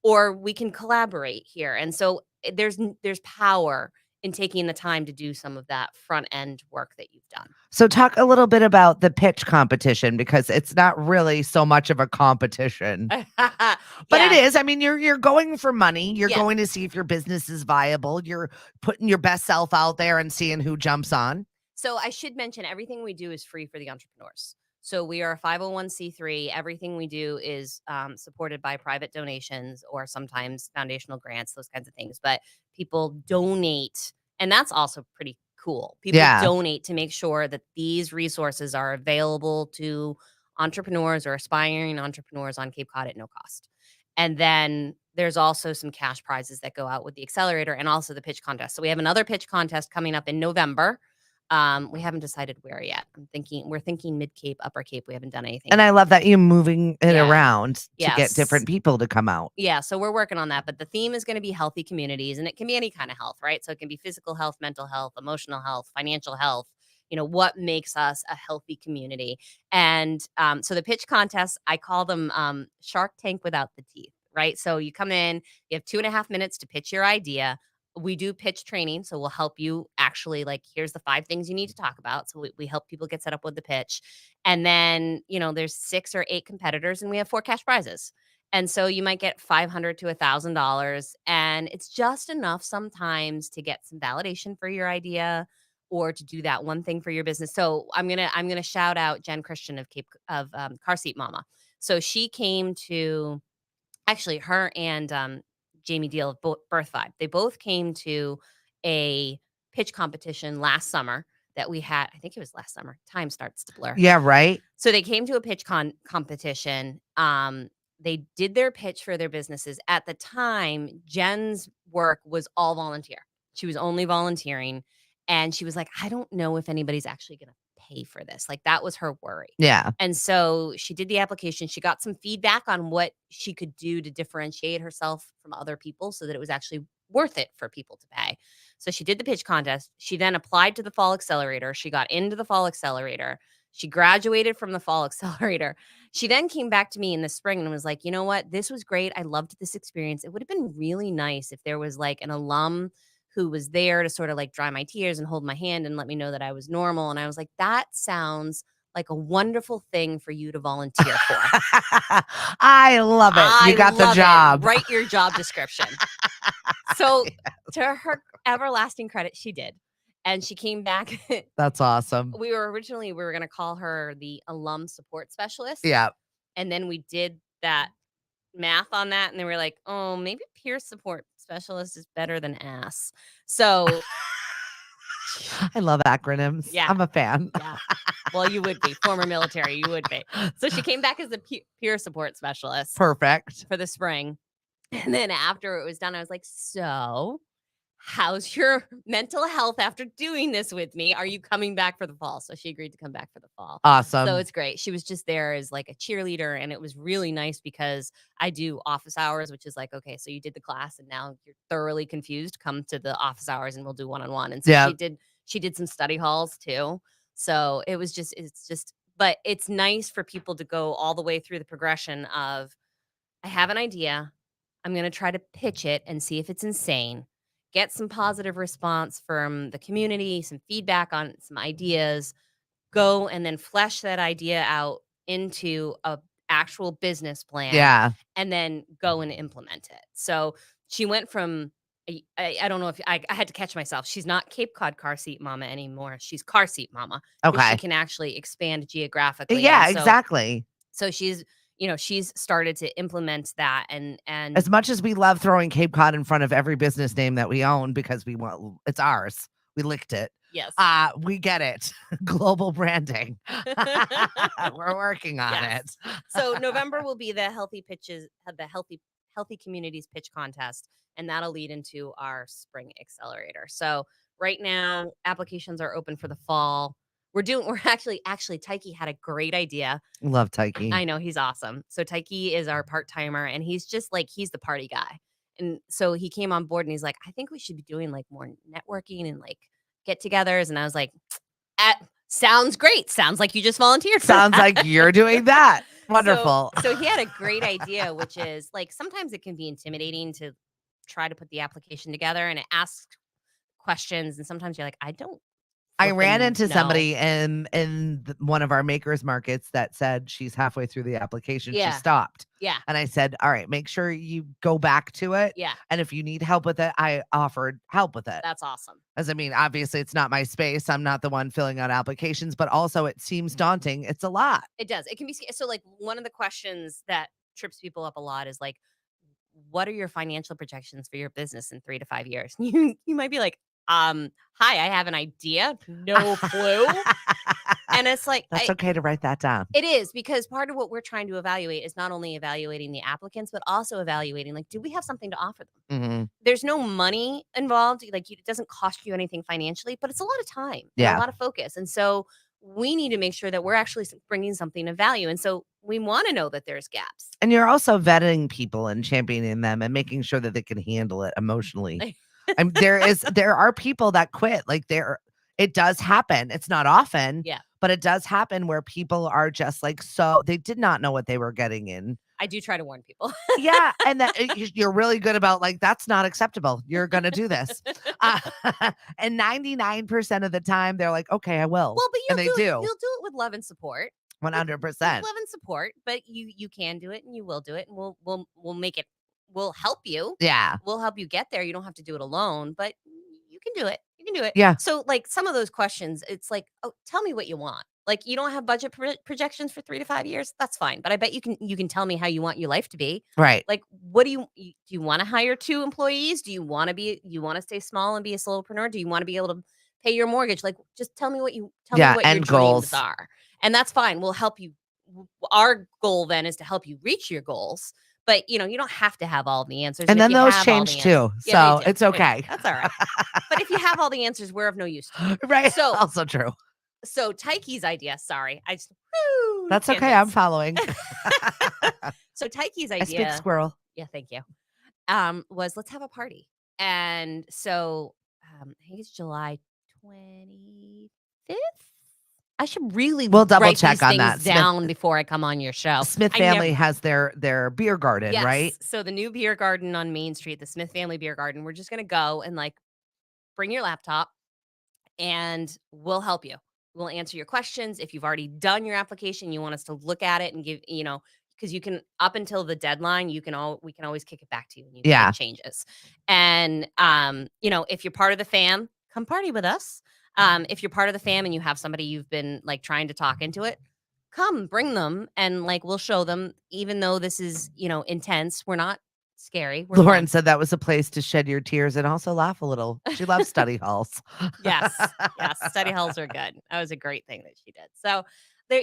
or we can collaborate here. And so there's power in taking the time to do some of that front end work that you've done. So talk a little bit about the pitch competition, because it's not really so much of a competition. But it Yes. is. I mean, you're going for money. You're Yes. going to see if your business is viable. You're putting your best self out there and seeing who jumps on. So I should mention everything we do is free for the entrepreneurs. So we are a 501c3. Everything we do is supported by private donations or sometimes foundational grants, those kinds of things. But people donate, and that's also pretty cool. People Yeah. donate to make sure that these resources are available to entrepreneurs or aspiring entrepreneurs on Cape Cod at no cost. And then there's also some cash prizes that go out with the accelerator and also the pitch contest. So we have another pitch contest coming up in November. We haven't decided where yet. We're thinking Mid Cape, Upper Cape. We haven't done anything. And I love that you're moving it Yeah. around to get Yes. different people to come out. Yeah, so we're working on that, but the theme is going to be healthy communities, and it can be any kind of health, right? So it can be physical health, mental health, emotional health, financial health. What makes us a healthy community? And so the pitch contests, I call them Shark Tank without the teeth, right? So you come in, you have 2.5 minutes to pitch your idea. We do pitch training, so we'll help you actually, like, here's the 5 things you need to talk about. So we help people get set up with the pitch. And then, there's 6 or 8 competitors, and we have 4 cash prizes. And so you might get $500 to $1,000, and it's just enough sometimes to get some validation for your idea or to do that one thing for your business. So I'm gonna shout out Jen Christian of Car Seat Mama. So she came to, actually, her and Jamie Deal of Birth Vibe. They both came to a pitch competition last summer that we had. I think it was last summer. Time starts to blur. Yeah, right. So they came to a pitch competition. They did their pitch for their businesses. At the time, Jen's work was all volunteer. She was only volunteering. And she was like, I don't know if anybody's actually going to pay for this. Like, that was her worry. Yeah. And so she did the application. She got some feedback on what she could do to differentiate herself from other people so that it was actually worth it for people to pay. So she did the pitch contest. She then applied to the Fall Accelerator. She got into the Fall Accelerator. She graduated from the Fall Accelerator. She then came back to me in the spring and was like, you know what? This was great. I loved this experience. It would have been really nice if there was like an alum who was there to sort of like dry my tears and hold my hand and let me know that I was normal. And I was like, that sounds like a wonderful thing for you to volunteer for. I love it. You got the job. Write your job description. So to her everlasting credit, she did. And she came back. That's awesome. We were going to call her the alum support specialist. Yeah. And then we did that math on that. And then we were like, oh, maybe peer support specialist is better than ass. So I love acronyms. Yeah. I'm a fan. Yeah. Well, you would be. Former military, you would be. So she came back as a peer support specialist. Perfect. For the spring. And then after it was done, I was like, so how's your mental health after doing this with me? Are you coming back for the fall? So she agreed to come back for the fall. Awesome. So it's great. She was just there as like a cheerleader. And it was really nice because I do office hours, which is like, okay, so you did the class and now you're thoroughly confused. Come to the office hours and we'll do one-on-one. And so she did some study halls too. So it's just, but it's nice for people to go all the way through the progression of, I have an idea. I'm going to try to pitch it and see if it's insane. Get some positive response from the community, some feedback on some ideas, go and then flesh that idea out into a actual business plan. Yeah. And then go and implement it. So she went from, I don't know if I had to catch myself. She's not Cape Cod Car Seat Mama anymore. She's Car Seat Mama. Okay. She can actually expand geographically. Yeah, exactly. So she's started to implement that, and as much as we love throwing Cape Cod in front of every business name that we own because we want it's ours. We licked it. Yes. We get it. Global branding. We're working on it. So November will be the healthy communities pitch contest, and that'll lead into our spring accelerator. So right now applications are open for the fall. We're actually Tyke had a great idea. Love Tyke. I know, he's awesome. So Tyke is our part-timer and he's just like, he's the party guy. And so he came on board and he's like, I think we should be doing like more networking and like get-togethers. And I was like, sounds great. Sounds like you just volunteered. Sounds like you're doing that. Wonderful. So he had a great idea, which is like sometimes it can be intimidating to try to put the application together and it asks questions. And sometimes you're like, I don't I ran flipping into know. somebody in one of our makers markets that said she's halfway through the application. She Yeah. stopped. Yeah. And I said, all right, make sure you go back to it. Yeah. And if you need help with it, I offered help with it. That's awesome. As I mean, obviously, it's not my space. I'm not the one filling out applications, but also it seems daunting. It's a lot. It does. It can be so like one of the questions that trips people up a lot is like, what are your financial projections for your business in 3 to 5 years? You might be like, hi, I have an idea. No clue. And it's like, That's okay to write that down. it is because part of what we're trying to evaluate is not only evaluating the applicants, but also evaluating like, do we have something to offer them? Mm-hmm. There's no money involved. Like it doesn't cost you anything financially, but it's a lot of time and Yeah. a lot of focus. And so we need to make sure that we're actually bringing something of value. And so we want to know that there's gaps. And you're also vetting people and championing them and making sure that they can handle it emotionally. There are people that quit. Like it does happen. It's not often, Yeah. but it does happen where people are just like, so they did not know what they were getting in. I do try to warn people. Yeah. And that you're really good about like, that's not acceptable. You're going to do this. And 99% of the time they're like, okay, I will. Well, but and they do. You'll do it with love and support. 100%. With love and support, but you can do it and you will do it and we'll make it. We'll help you. Yeah. We'll help you get there. You don't have to do it alone, but you can do it. You can do it. Yeah. So like some of those questions, it's like, oh, tell me what you want. Like you don't have budget projections for 3 to 5 years. That's fine. But I bet you can tell me how you want your life to be. Right. Like, what do you want to hire 2 employees? Do you want to stay small and be a solopreneur? Do you want to be able to pay your mortgage? Like, just tell me what your end dreams goals are. And that's fine. We'll help you. Our goal then is to help you reach your goals. But, you don't have to have all the answers. And then those change too. So it's okay. That's all right. But if you have all the ansers, we're of no use to you. Right. So also true. So Taiki's idea, sorry. That's okay. I'm following. So Taiki's idea. I speak squirrel. Yeah, thank you. Was let's have a party. And so I think it's July 25th. I should really we'll double write check these on things that down before I come on your show. Smith family has their beer garden, yes. right? So the new beer garden on Main Street, the Smith family beer garden, we're just going to go and like bring your laptop and we'll help you. We'll answer your questions. If you've already done your application, you want us to look at it and give, because you can up until the deadline, we can always kick it back to you and you can make changes. And if you're part of the fam, come party with us. If you're part of the fam and you have somebody you've been like trying to talk into it, come bring them and like we'll show them, even though this is, intense, we're not scary. Lauren said that was a place to shed your tears and also laugh a little. She loves study halls. Yes. Study halls are good. That was a great thing that she did. So there,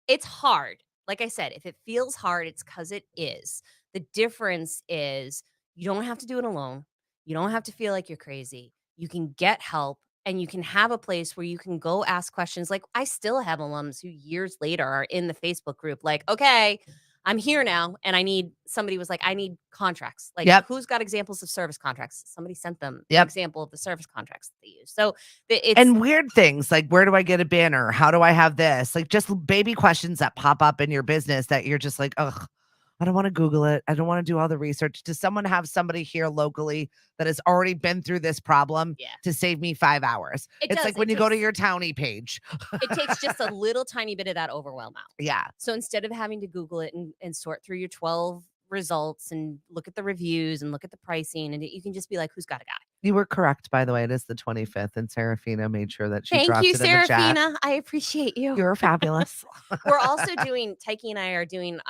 it's hard. Like I said, if it feels hard, it's because it is. The difference is you don't have to do it alone. You don't have to feel like you're crazy. You can get help and you can have a place where you can go ask questions. Like I still have alums who years later are in the Facebook group like, okay, I'm here now and somebody was like, I need contracts. Like who's got examples of service contracts? Somebody sent them an example of the service contracts that they use. So and weird things like, where do I get a banner? How do I have this? Like just baby questions that pop up in your business that you're just like, ugh, I don't want to Google it. I don't want to do all the research. Does someone have somebody here locally that has already been through this problem to save me 5 hours? It's like when you go to your Townie page. It takes just a little tiny bit of that overwhelm out. Yeah. So instead of having to Google it and sort through your 12 results and look at the reviews and look at the pricing, and you can just be like, who's got a guy? You were correct, by the way. It is the 25th, and Serafina made sure that she dropped Thank it you, in the chat. Serafina. I appreciate you. You're fabulous. We're also doing, Taiki and I are doing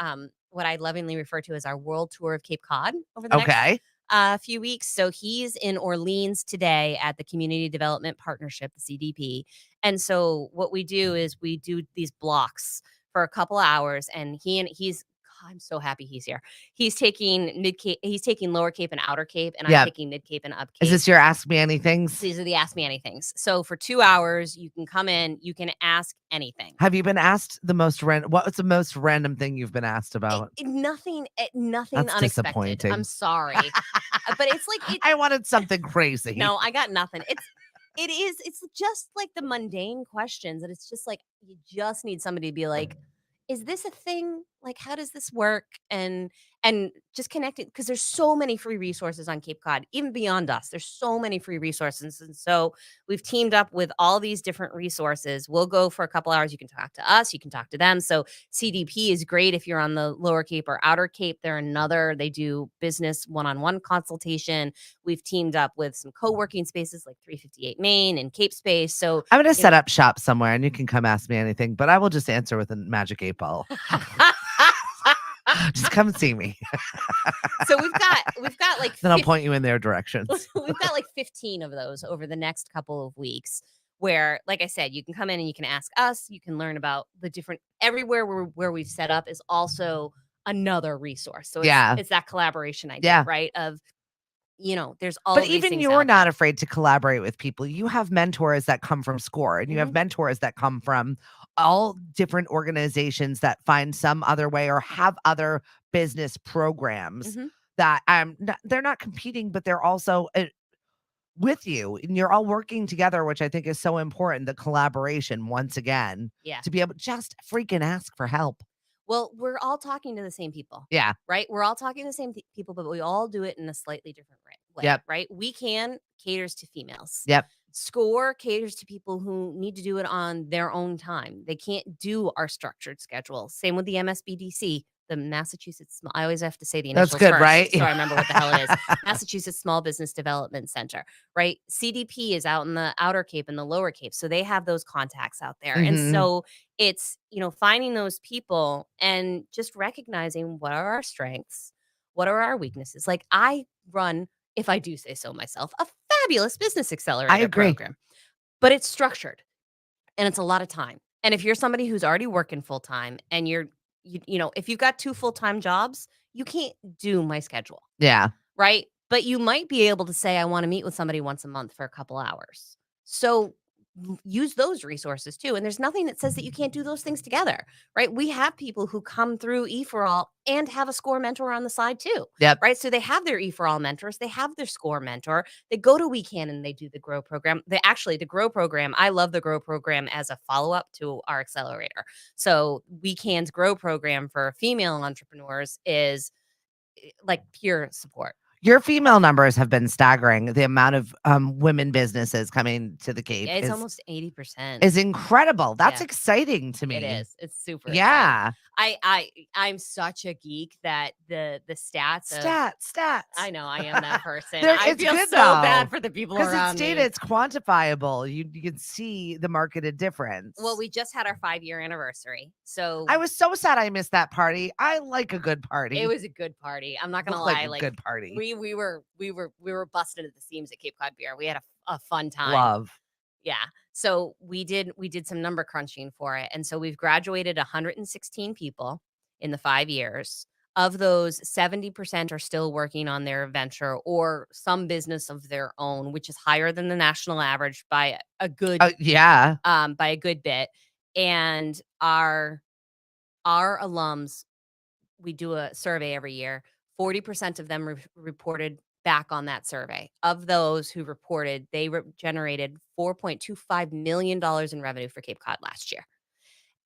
what I lovingly refer to as our world tour of Cape Cod over the next few weeks. So he's in Orleans today at the Community Development Partnership, the CDP. And so what we do is we do these blocks for a couple of hours, and I'm so happy he's here. He's taking Lower Cape and Outer Cape, and I'm taking Mid Cape and Up Cape. Is this your Ask Me Anythings? These are the Ask Me Anythings. So for 2 hours, you can come in, you can ask anything. Have you been asked what's the most random thing you've been asked about? Nothing That's unexpected. disappointing. I'm sorry. But it's like I wanted something crazy. No, I got nothing. It's just like the mundane questions, and it's just like you just need somebody to be like, is this a thing? Like, how does this work? And just connecting, because there's so many free resources on Cape Cod, even beyond us. There's so many free resources. And so we've teamed up with all these different resources. We'll go for a couple hours. You can talk to us, you can talk to them. So CDP is great if you're on the Lower Cape or Outer Cape. They do business one-on-one consultation. We've teamed up with some co-working spaces like 358 Main and Cape Space. So, I'm going to you set up shop somewhere and you can come ask me anything, but I will just answer with a magic 8 ball. Just come see me. So we've got like Then I'll point you in their directions. we've got like 15 of those over the next couple of weeks where, like I said, you can come in and you can ask us, you can learn about the different everywhere where we've set up is also another resource. So Yeah. it's that collaboration idea, Yeah. right? Of, there's all But of these even things you're out not there. afraid to collaborate with people. You have mentors that come from SCORE, and you have Mhm. mentors that come from all different organizations that find some other way or have other business programs Mhm. that they're not competing, but they're also with you, and you're all working together, which I think is so important. The collaboration, once again, Yeah. to be able just freaking ask for help. Well, we're all talking to the same people, Yeah. right? We're all talking to the same people, but we all do it in a slightly different way, Yep. right? We can caters to females. Yep. SCORE caters to people who need to do it on their own time. They can't do our structured schedule. Same with the MSBDC, the Massachusetts. I always have to say the That's initials good, right? first, so I remember what the hell it is. Massachusetts Small Business Development Center, right? CDP is out in the Outer Cape and the Lower Cape, so they have those contacts out there, and Mhm. so it's finding those people and just recognizing what are our strengths, what are our weaknesses. Like, I run, if I do say so myself, a fabulous business I accelerator agree. program, but it's structured and it's a lot of time. And if you're somebody who's already working full time and if you've got 2 full-time jobs, you can't do my schedule, Yeah. right? But you might be able to say, I want to meet with somebody once a month for a couple hours. So use those resources too. And there's nothing that says that you can't do those things together, right? We have people who come through EforAll and have a SCORE mentor on the side too, Yep. right? So they have their EforAll mentors, they have their SCORE mentor, they go to WeCan and they do the GROW program. The GROW program, I love the GROW program as a follow-up to our accelerator. So WeCan's GROW program for female entrepreneurs is like pure support. Your female numbers have been staggering. The amount of women businesses coming to the Cape Yeah, it's is almost 80%. is incredible. That's Yeah. exciting to It me. is. It's super exciting. Yeah. I'm such a geek that the stats of Stats. I know I am that person. There, I it's feel good so though, bad for the people because it's around data, me. it's quantifiable. You can see the marketed difference. Well, we just had our 5-year anniversary. So I was so sad I missed that party. I like a good it party. was a good party. I'm not gonna Looked like lie. a Like good party. we were busted at the seams at Cape Cod Beer. We had a fun time. Love. Yeah. So we did some number crunching for it. And so we've graduated 116 people in the 5 years. Of those, 70% are still working on their venture or some business of their own, which is higher than the national average by a good Yeah. by a good bit. And our alums, we do a survey every year. 40% of them reported back on that survey. Of those who reported, they generated $4.25 million in revenue for Cape Cod last year.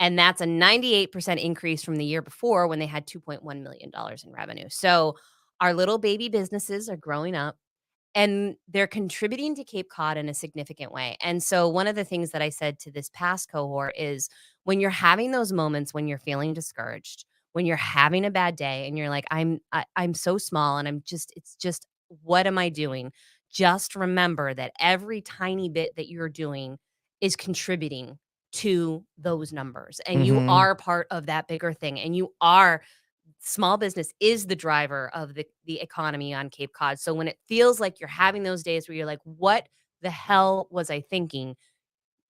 And that's a 98% increase from the year before when they had $2.1 million in revenue. So our little baby businesses are growing up and they're contributing to Cape Cod in a significant way. And so one of the things that I said to this past cohort is when you're having those moments when you're feeling discouraged, when you're having a bad day and you're like I'm so small and it's just what am I doing? Just remember that every tiny bit that you're doing is contributing to those numbers and you Mhm. are part of that bigger thing and you are small business is the driver of the economy on Cape Cod. So when it feels like you're having those days where you're like, what the hell was I thinking?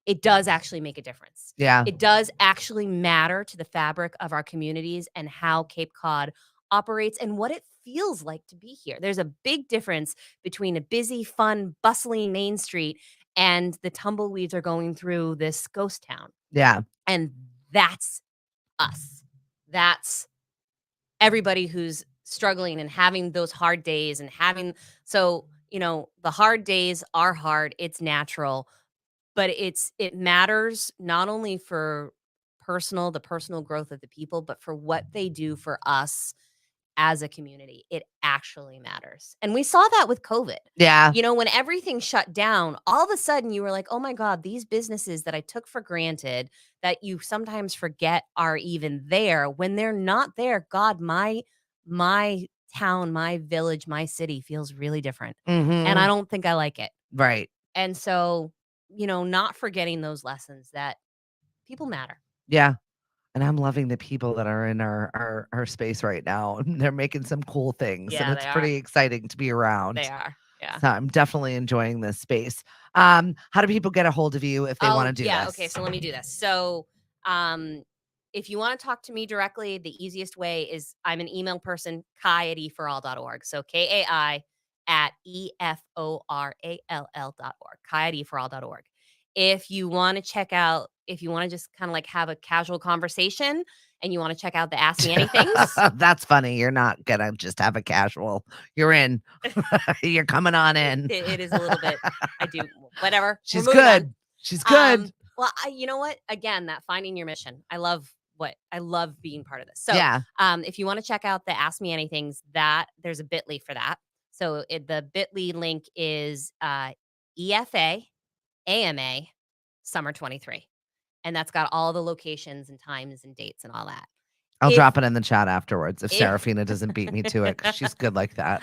It does actually make a difference. Yeah. It does actually matter to the fabric of our communities and how Cape Cod operates and what it feels like to be here. There's a big difference between a busy, fun, bustling Main Street and the tumbleweeds are going through this ghost town. Yeah. And that's us. That's everybody who's struggling and having those hard days and having the hard days are hard, it's natural, but it matters not only for the personal growth of the people, but for what they do for us as a community. It actually matters. And we saw that with COVID. Yeah. When everything shut down, all of a sudden you were like, oh my God, these businesses that I took for granted that you sometimes forget are even there. When they're not there, God, my town, my village, my city feels really different. And I don't think I like it. Right. And so, not forgetting those lessons that people matter. Yeah. And I'm loving the people that are in our space right now. They're making some cool things, and Yeah, it's they pretty are. exciting to be around. They are. Yeah. So I'm definitely enjoying this space. How do people get a hold of you if they want to do yeah. this? Okay. So let me do this. So, if you want to talk to me directly, the easiest way is I'm an email person, kai@eforall.org. So KAI at EFORALL.org, kai@eforall.org. If you want to just kind of like have a casual conversation and you want to check out the Ask Me Anythings. That's funny. You're not gonna just have a casual. You're in. You're coming on in. It is a little bit. I do whatever. She's We're moving on. good. She's good. Well, you know what? Again, that finding your mission. I love being part of this. So, Yeah. if you want to check out the Ask Me Anythings, there's a Bitly for that. So the Bitly link is EFA AMA Summer 23, and that's got all the locations and times and dates and all that. I'll If- drop it in the chat afterwards if if- Serafina doesn't beat me to it, 'cause she's good like that.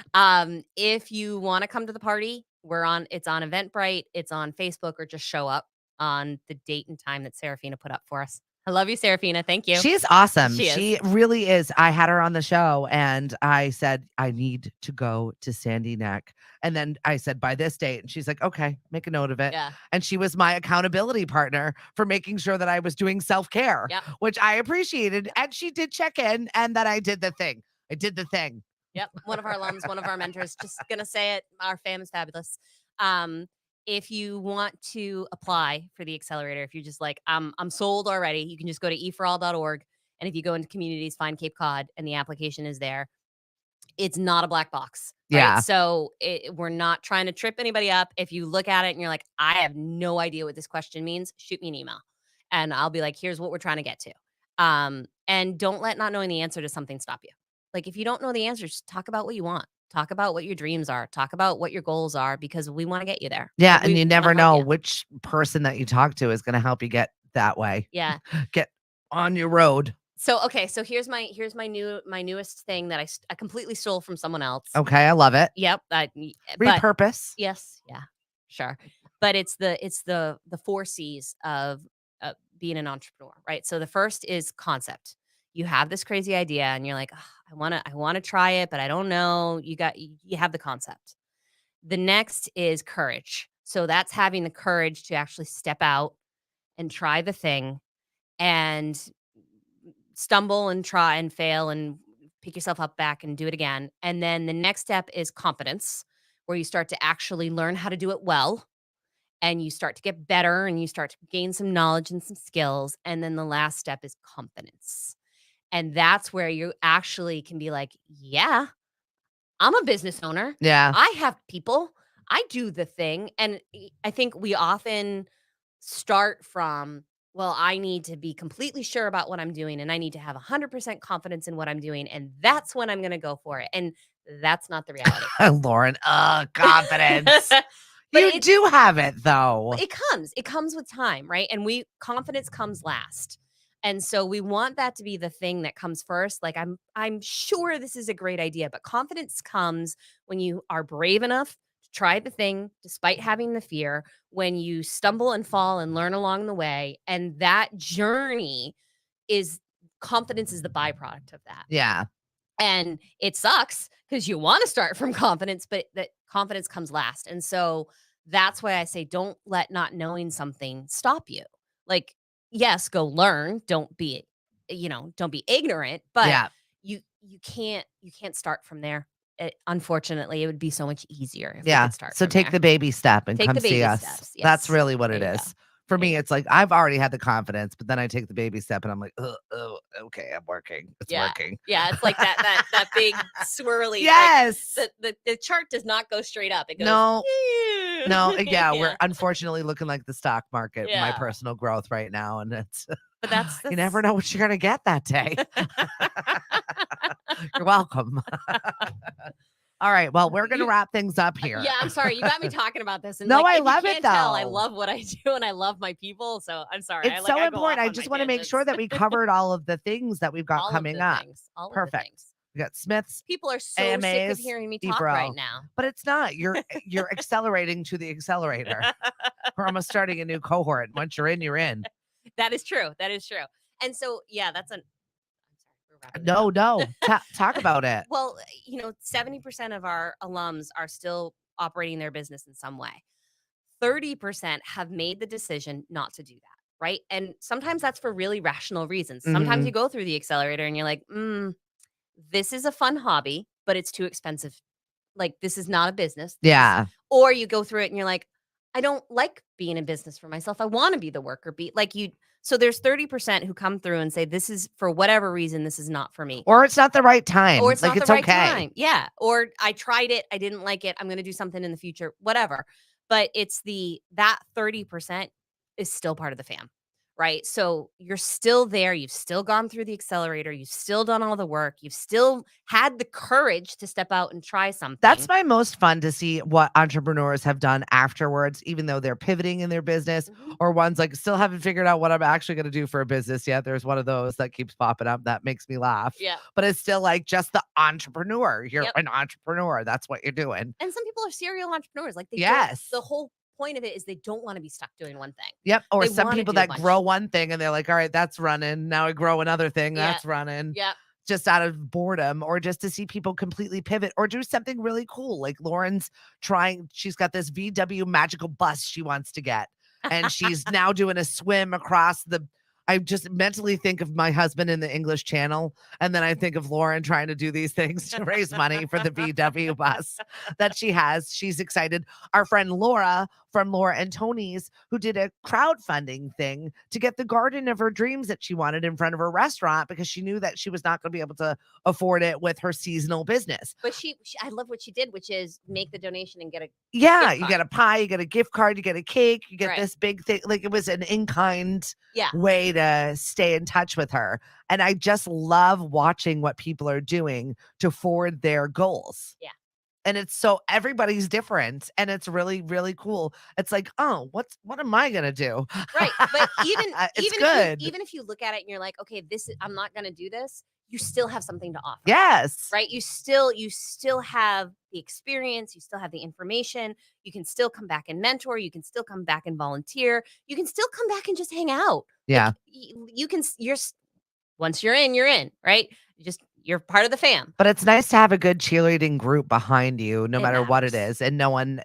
If you want to come to the party, it's on Eventbrite, it's on Facebook, or just show up on the date and time that Serafina put up for us. I love you, Serafina. Thank you. She's awesome. She is. She really is. I had her on the show and I said, I need to go to Sandy Neck. And then I said, by this date. And she's like, okay, make a note of it. Yeah. And she was my accountability partner for making sure that I was doing self-care, Yep. which I appreciated. And she did check in, and that I did the thing. I did the thing. Yep. One of our alums, one of our mentors, just going to say it. Our fam is fabulous. If you want to apply for the accelerator, if you're just like, I'm sold already, you can just go to EforAll.org. And if you go into communities, find Cape Cod, and the application is there. It's not a black box. Right? Yeah. So we're not trying to trip anybody up. If you look at it and you're like, I have no idea what this question means, shoot me an email. And I'll be like, here's what we're trying to get to. And don't let not knowing the answer to something stop you. Like, if you don't know the answer, just talk about what you want. Talk about what your dreams are. Talk about what your goals are, because we want to get you there. Yeah. Like, And we you wanna never help know you. which person that you talk to is going to help you get that way. Yeah. Get on your road. So, okay. So here's my newest thing that I completely stole from someone else. Okay. I love it. Yep. But Repurpose. yes. Yeah. Sure. But it's the 4 C's of being an entrepreneur, right? So the first is concept. You have this crazy idea and you're like, oh, I want to try it, but I don't know. You have the concept. The next is courage. So that's having the courage to actually step out and try the thing and stumble and try and fail and pick yourself up back and do it again. And then the next step is competence, where you start to actually learn how to do it well, and you start to get better and you start to gain some knowledge and some skills. And then the last step is confidence. And that's where you actually can be like, yeah, I'm a business owner. Yeah. I have people. I do the thing. And I think we often start from, well, I need to be completely sure about what I'm doing, and I need to have 100% confidence in what I'm doing. And that's when I'm going to go for it. And that's not the reality. Lauren, confidence. But You do have it though. It comes with time, right? And confidence comes last. And so we want that to be the thing that comes first. Like, I'm sure this is a great idea, but confidence comes when you are brave enough to try the thing despite having the fear, when you stumble and fall and learn along the way. And that journey confidence is the byproduct of that. Yeah. And it sucks because you want to start from confidence, but that confidence comes last. And so that's why I say, don't let not knowing something stop you. Like, yes, go learn. Don't be ignorant, but Yeah. you can't start from there. Unfortunately, it would be so much easier if we Yeah. could start So from take there. the baby step and Take come the see baby us. steps, That's yes. really what There it you is. For me, it's like I've already had the confidence, but then I take the baby step and I'm like, oh, okay, I'm working. It's working. Yeah, it's like that big swirly. Yes. Like, the chart does not go straight up. It goes No. Yeah, we're unfortunately looking like the stock market, my Yeah. personal growth right now. And it's But that's You never know what you're going to get that day. You're welcome. All right. Well, we're going to wrap things up here. Yeah, I'm sorry. You got me talking about this. And No, like, I if love you it, can't tell, I though. love what I do and I love my people. So I'm sorry. It's so I go important. off I on just my want to make sure that we covered all of the things that we've got all of coming the up. things. All of the Perfect. things. We got Smith's, People are so sick of AMAs, hearing me talk EforAll. right now. But it's not. You're accelerating to the accelerator. We're almost starting a new cohort. Once you're in, you're in. That is true. That is true. And so, yeah, that's an. I'm sorry. We're wrapping this No, up. no. Talk about it. Well, 70% of our alums are still operating their business in some way. 30% have made the decision not to do that, right? And sometimes that's for really rational reasons. Sometimes Mhm. you go through the accelerator and you're like, this is a fun hobby, but it's too expensive. Like, this is not a business. Yeah. Or you go through it and you're like, I don't like being in business for myself. I want to be the worker bee. Like you. So there's 30% who come through and say, this is for whatever reason, this is not for me. Or it's not the right time. Or it's like not it's the right okay. time. Yeah. Or I tried it. I didn't like it. I'm going to do something in the future, whatever. But it's that 30% is still part of the fam, right? So you're still there. You've still gone through the accelerator. You've still done all the work. You've still had the courage to step out and try something. That's my most fun to see what entrepreneurs have done afterwards, even though they're pivoting in their business, or ones like still haven't figured out what I'm actually going to do for a business yet. There's one of those that keeps popping up that makes me laugh. Yeah. But it's still like just the entrepreneur. You're Yep. an entrepreneur. That's what you're doing. And some people are serial entrepreneurs. Like Yes. The whole point of it is they don't want to be stuck doing one thing. Yep. Or They some wanna people do a that bunch. grow one thing and they're like, all right, that's running. Now I grow another thing. Yeah. That's running. Yep. Just out of boredom, or just to see people completely pivot or do something really cool. Like Lauren's she's got this VW magical bus she wants to get. And she's now doing a swim across I just mentally think of my husband in the English Channel. And then I think of Lauren trying to do these things to raise money for the VW bus that she has. She's excited. Our friend Laura from Laura and Tony's, who did a crowdfunding thing to get the garden of her dreams that she wanted in front of her restaurant because she knew that she was not going to be able to afford it with her seasonal business. But I love what she did, which is make the donation and get a Yeah, gift you card. get a pie, you get a gift card, you get a cake, you get Right. this big thing. Like it was an in-kind Yeah. way to stay in touch with her. And I just love watching what people are doing to forward their goals. Yeah. And it's so everybody's different and it's really, really cool. It's like, oh, what am I gonna do? Right. But it's good. Even if you look at it and you're like, okay, I'm not gonna do this, you still have something to offer. Yes. Right. You still have the experience, you still have the information, you can still come back and mentor, you can still come back and volunteer, you can still come back and just hang out. Yeah. Like, once you're in, right? You're part of the fam. But it's nice to have a good cheerleading group behind you, no matter what it matters. is. And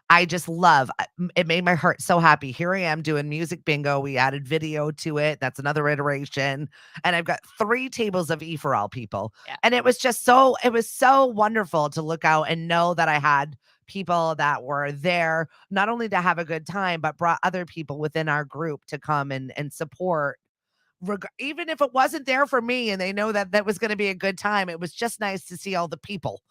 I just love it. Made my heart so happy. Here I am doing music bingo. We added video to it. That's another iteration. And I've got 3 tables of EforAll people. Yeah. And it was so wonderful to look out and know that I had people that were there, not only to have a good time, but brought other people within our group to come and support. Even if it wasn't there for me and they know that that was going to be a good time, it was just nice to see all the people.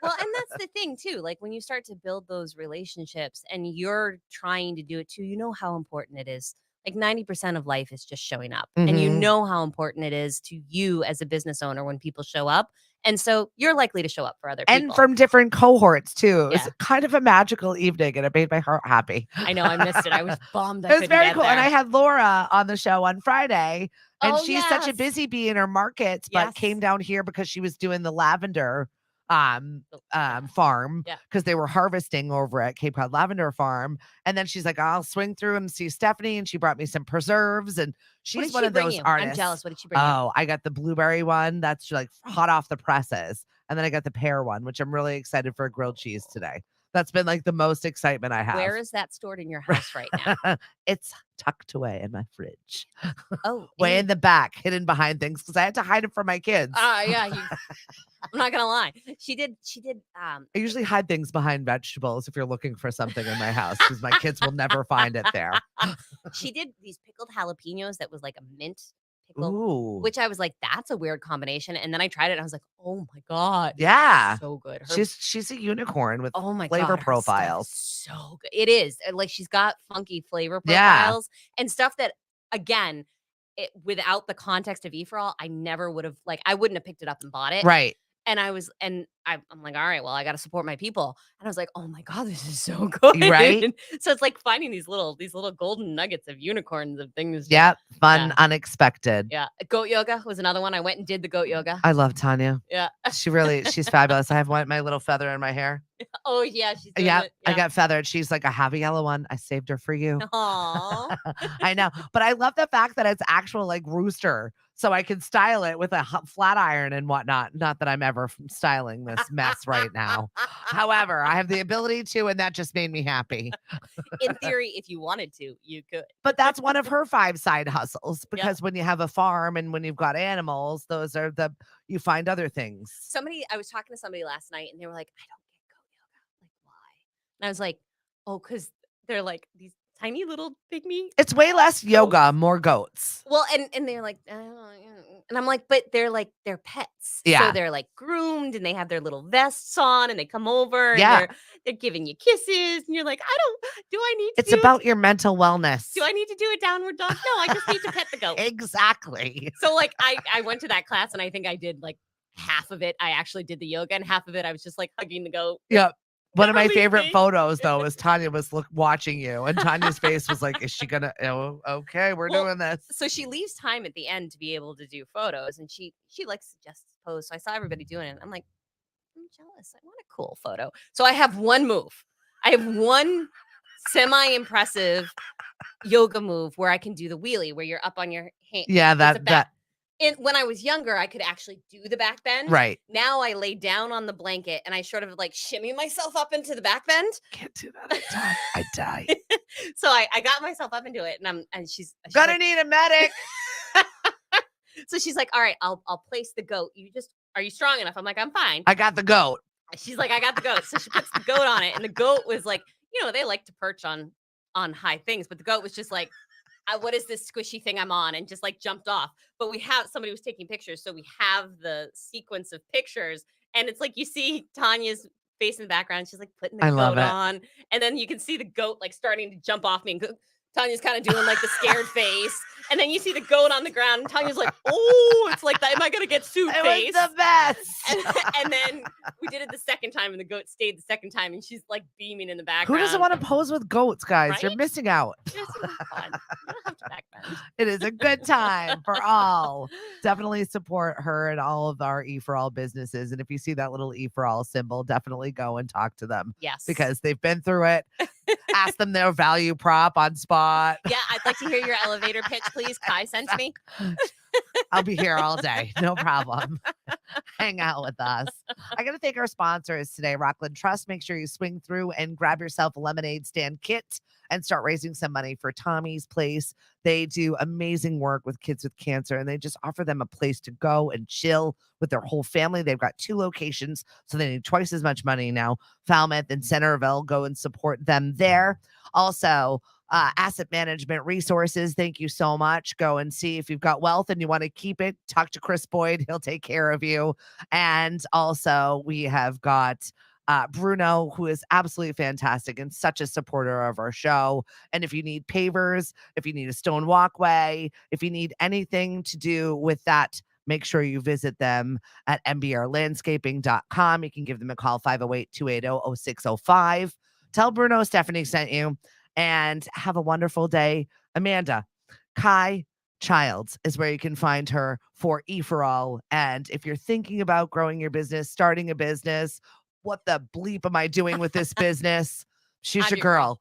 Well, and that's the thing too. Like when you start to build those relationships and you're trying to do it too, you know how important it is. Like 90% of life is just showing up. And you Mhm. know how important it is to you as a business owner when people show up. And so you're likely to show up for other people. And from different cohorts too. It was Yeah. kind of a magical evening and it made my heart happy. I know I missed it. I was bummed. It was very cool. And I had Laura on the show on Friday. And Oh, she's such a yes. busy bee in her markets, but Yes. came down here because she was doing the lavender Yeah. farm Yeah. because they were harvesting over at Cape Cod Lavender Farm. And then she's like, I'll swing through and see Stephanie. And she brought me some preserves. And What she's did one she of bring those you? artists. I'm jealous. What did she bring you? Oh, I got the blueberry one that's like hot off the presses. And then I got the pear one, which I'm really excited for grilled cheese today. That's been like the most excitement I have. Where is that stored in your house right now? It's tucked away in my fridge. Oh, Way in the back, hidden behind things because I had to hide it from my kids. Yeah. I'm not gonna lie. She did. I usually hide things behind vegetables if you're looking for something in my house because my kids will never find it there. She did these pickled jalapenos that was like a mint pickle, Ooh. which I was like, that's a weird combination. And then I tried it and I was like, oh my God. Yeah. So good. She's a unicorn with oh my flavor God, her stuff is profiles. so good. It is. Like she's got funky flavor Yeah. profiles and stuff that, again, without the context of EforAll, I never would have like I wouldn't have picked it up and bought it. Right. And I'm like, all right, well, I got to support my people. And I was like, oh my god, this is so good. Right. So it's like finding these little golden nuggets of unicorns of things. Yep. Fun, Yeah, unexpected. yeah. Goat yoga was another one. I went and did the goat yoga. I love Tanya. Yeah. She's fabulous. I have my little feather in my hair. Oh yeah, she's doing Yeah, it. I Yeah. got feathered. She's like, I have a yellow one. I saved her for you. Aw. I know. But I love the fact that it's actual like rooster. So I can style it with a flat iron and whatnot. Not that I'm ever styling this mess right now. However, I have the ability to, and that just made me happy. In theory, if you wanted to, you could. But that's one of her 5 side hustles Yep. because when you have a farm and when you've got animals, those are you find other things. I was talking to somebody last night and they were like, I don't get goat yoga. Like, why? And I was like, oh, because they're like these tiny little pygmy. It's way less yoga, more goats. Well, and they're like, and I'm like, but they're pets. Yeah. So they're like groomed and they have their little vests on and they come over Yeah. and they're giving you kisses. And you're like, do I need to It's about your mental wellness. do I need to do a downward dog? No, I just need to pet the goat. Exactly. So like I went to that class and I think I did like half of it. I actually did the yoga and half of it I was just like hugging the goat. Yep. One of my Really favorite big. photos though is Tanya was watching you and Tanya's face was like, is she gonna, oh, okay, we're Well, doing this. So she leaves time at the end to be able to do photos and she like suggests pose. So I saw everybody doing it. I'm like, I'm jealous. I want a cool photo. So I have one move. I have one semi-impressive yoga move where I can do the wheelie where you're up on your hand. Yeah, It's a back. And when I was younger, I could actually do the back bend. right. Now I lay down on the blanket and I sort of like shimmy myself up into the back bend. Can't do that. I die. So I got myself up into it and she's Gonna like, need a medic. so she's like, all right, I'll place the goat. Are you strong enough? I'm like, I'm fine. I got the goat. She's like, I got the goat. So she puts the goat on it and the goat was like, they like to perch on high things, but the goat was just like, what is this squishy thing I'm on? And just like jumped off. But somebody was taking pictures. So we have the sequence of pictures. And it's like you see Tanya's face in the background. She's like putting the goat on. And then you can see the goat like starting to jump off me. And Tanya's kind of doing like the scared face. And then you see the goat on the ground. And Tanya's like, oh, it's like, am I going to get suit face? It was the best. And then we did it the second time. And the goat stayed the second time. And she's like beaming in the background. Who doesn't want to pose with goats, guys? Right? You're missing out. It's fun. You don't have to backbend. It is a good time for all. Definitely support her and all of our EforAll businesses. And if you see that little EforAll symbol, definitely go and talk to them. Yes. Because they've been through it. Ask them their value prop on spot. Yeah, I'd like to hear your elevator pitch, please. Kai sent me. I'll be here all day. No problem. Hang out with us. I got to thank our sponsors today, Rockland Trust. Make sure you swing through and grab yourself a lemonade stand kit and start raising some money for Tommy's Place. They do amazing work with kids with cancer, and they just offer them a place to go and chill with their whole family. They've got 2 locations, so they need twice as much money now. Falmouth and Centerville. Go and support them there. Also, asset management resources. Thank you so much. Go and see if you've got wealth and you want to keep it. Talk to Chris Boyd. He'll take care of you. And also, we have got Bruno, who is absolutely fantastic and such a supporter of our show. And if you need pavers, if you need a stone walkway, if you need anything to do with that, make sure you visit them at mbrlandscaping.com. You can give them a call, 508-280-0605. Tell Bruno Stephanie sent you and have a wonderful day. Amanda, Kai Childs is where you can find her for EforAll. And if you're thinking about growing your business, starting a business, what the bleep am I doing with this business? She's your girl.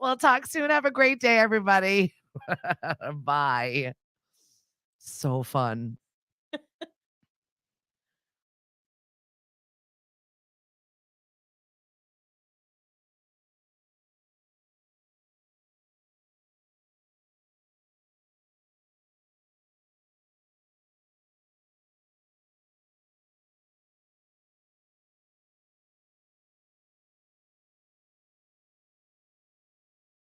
We'll talk soon. Have a great day, everybody. Bye. So fun.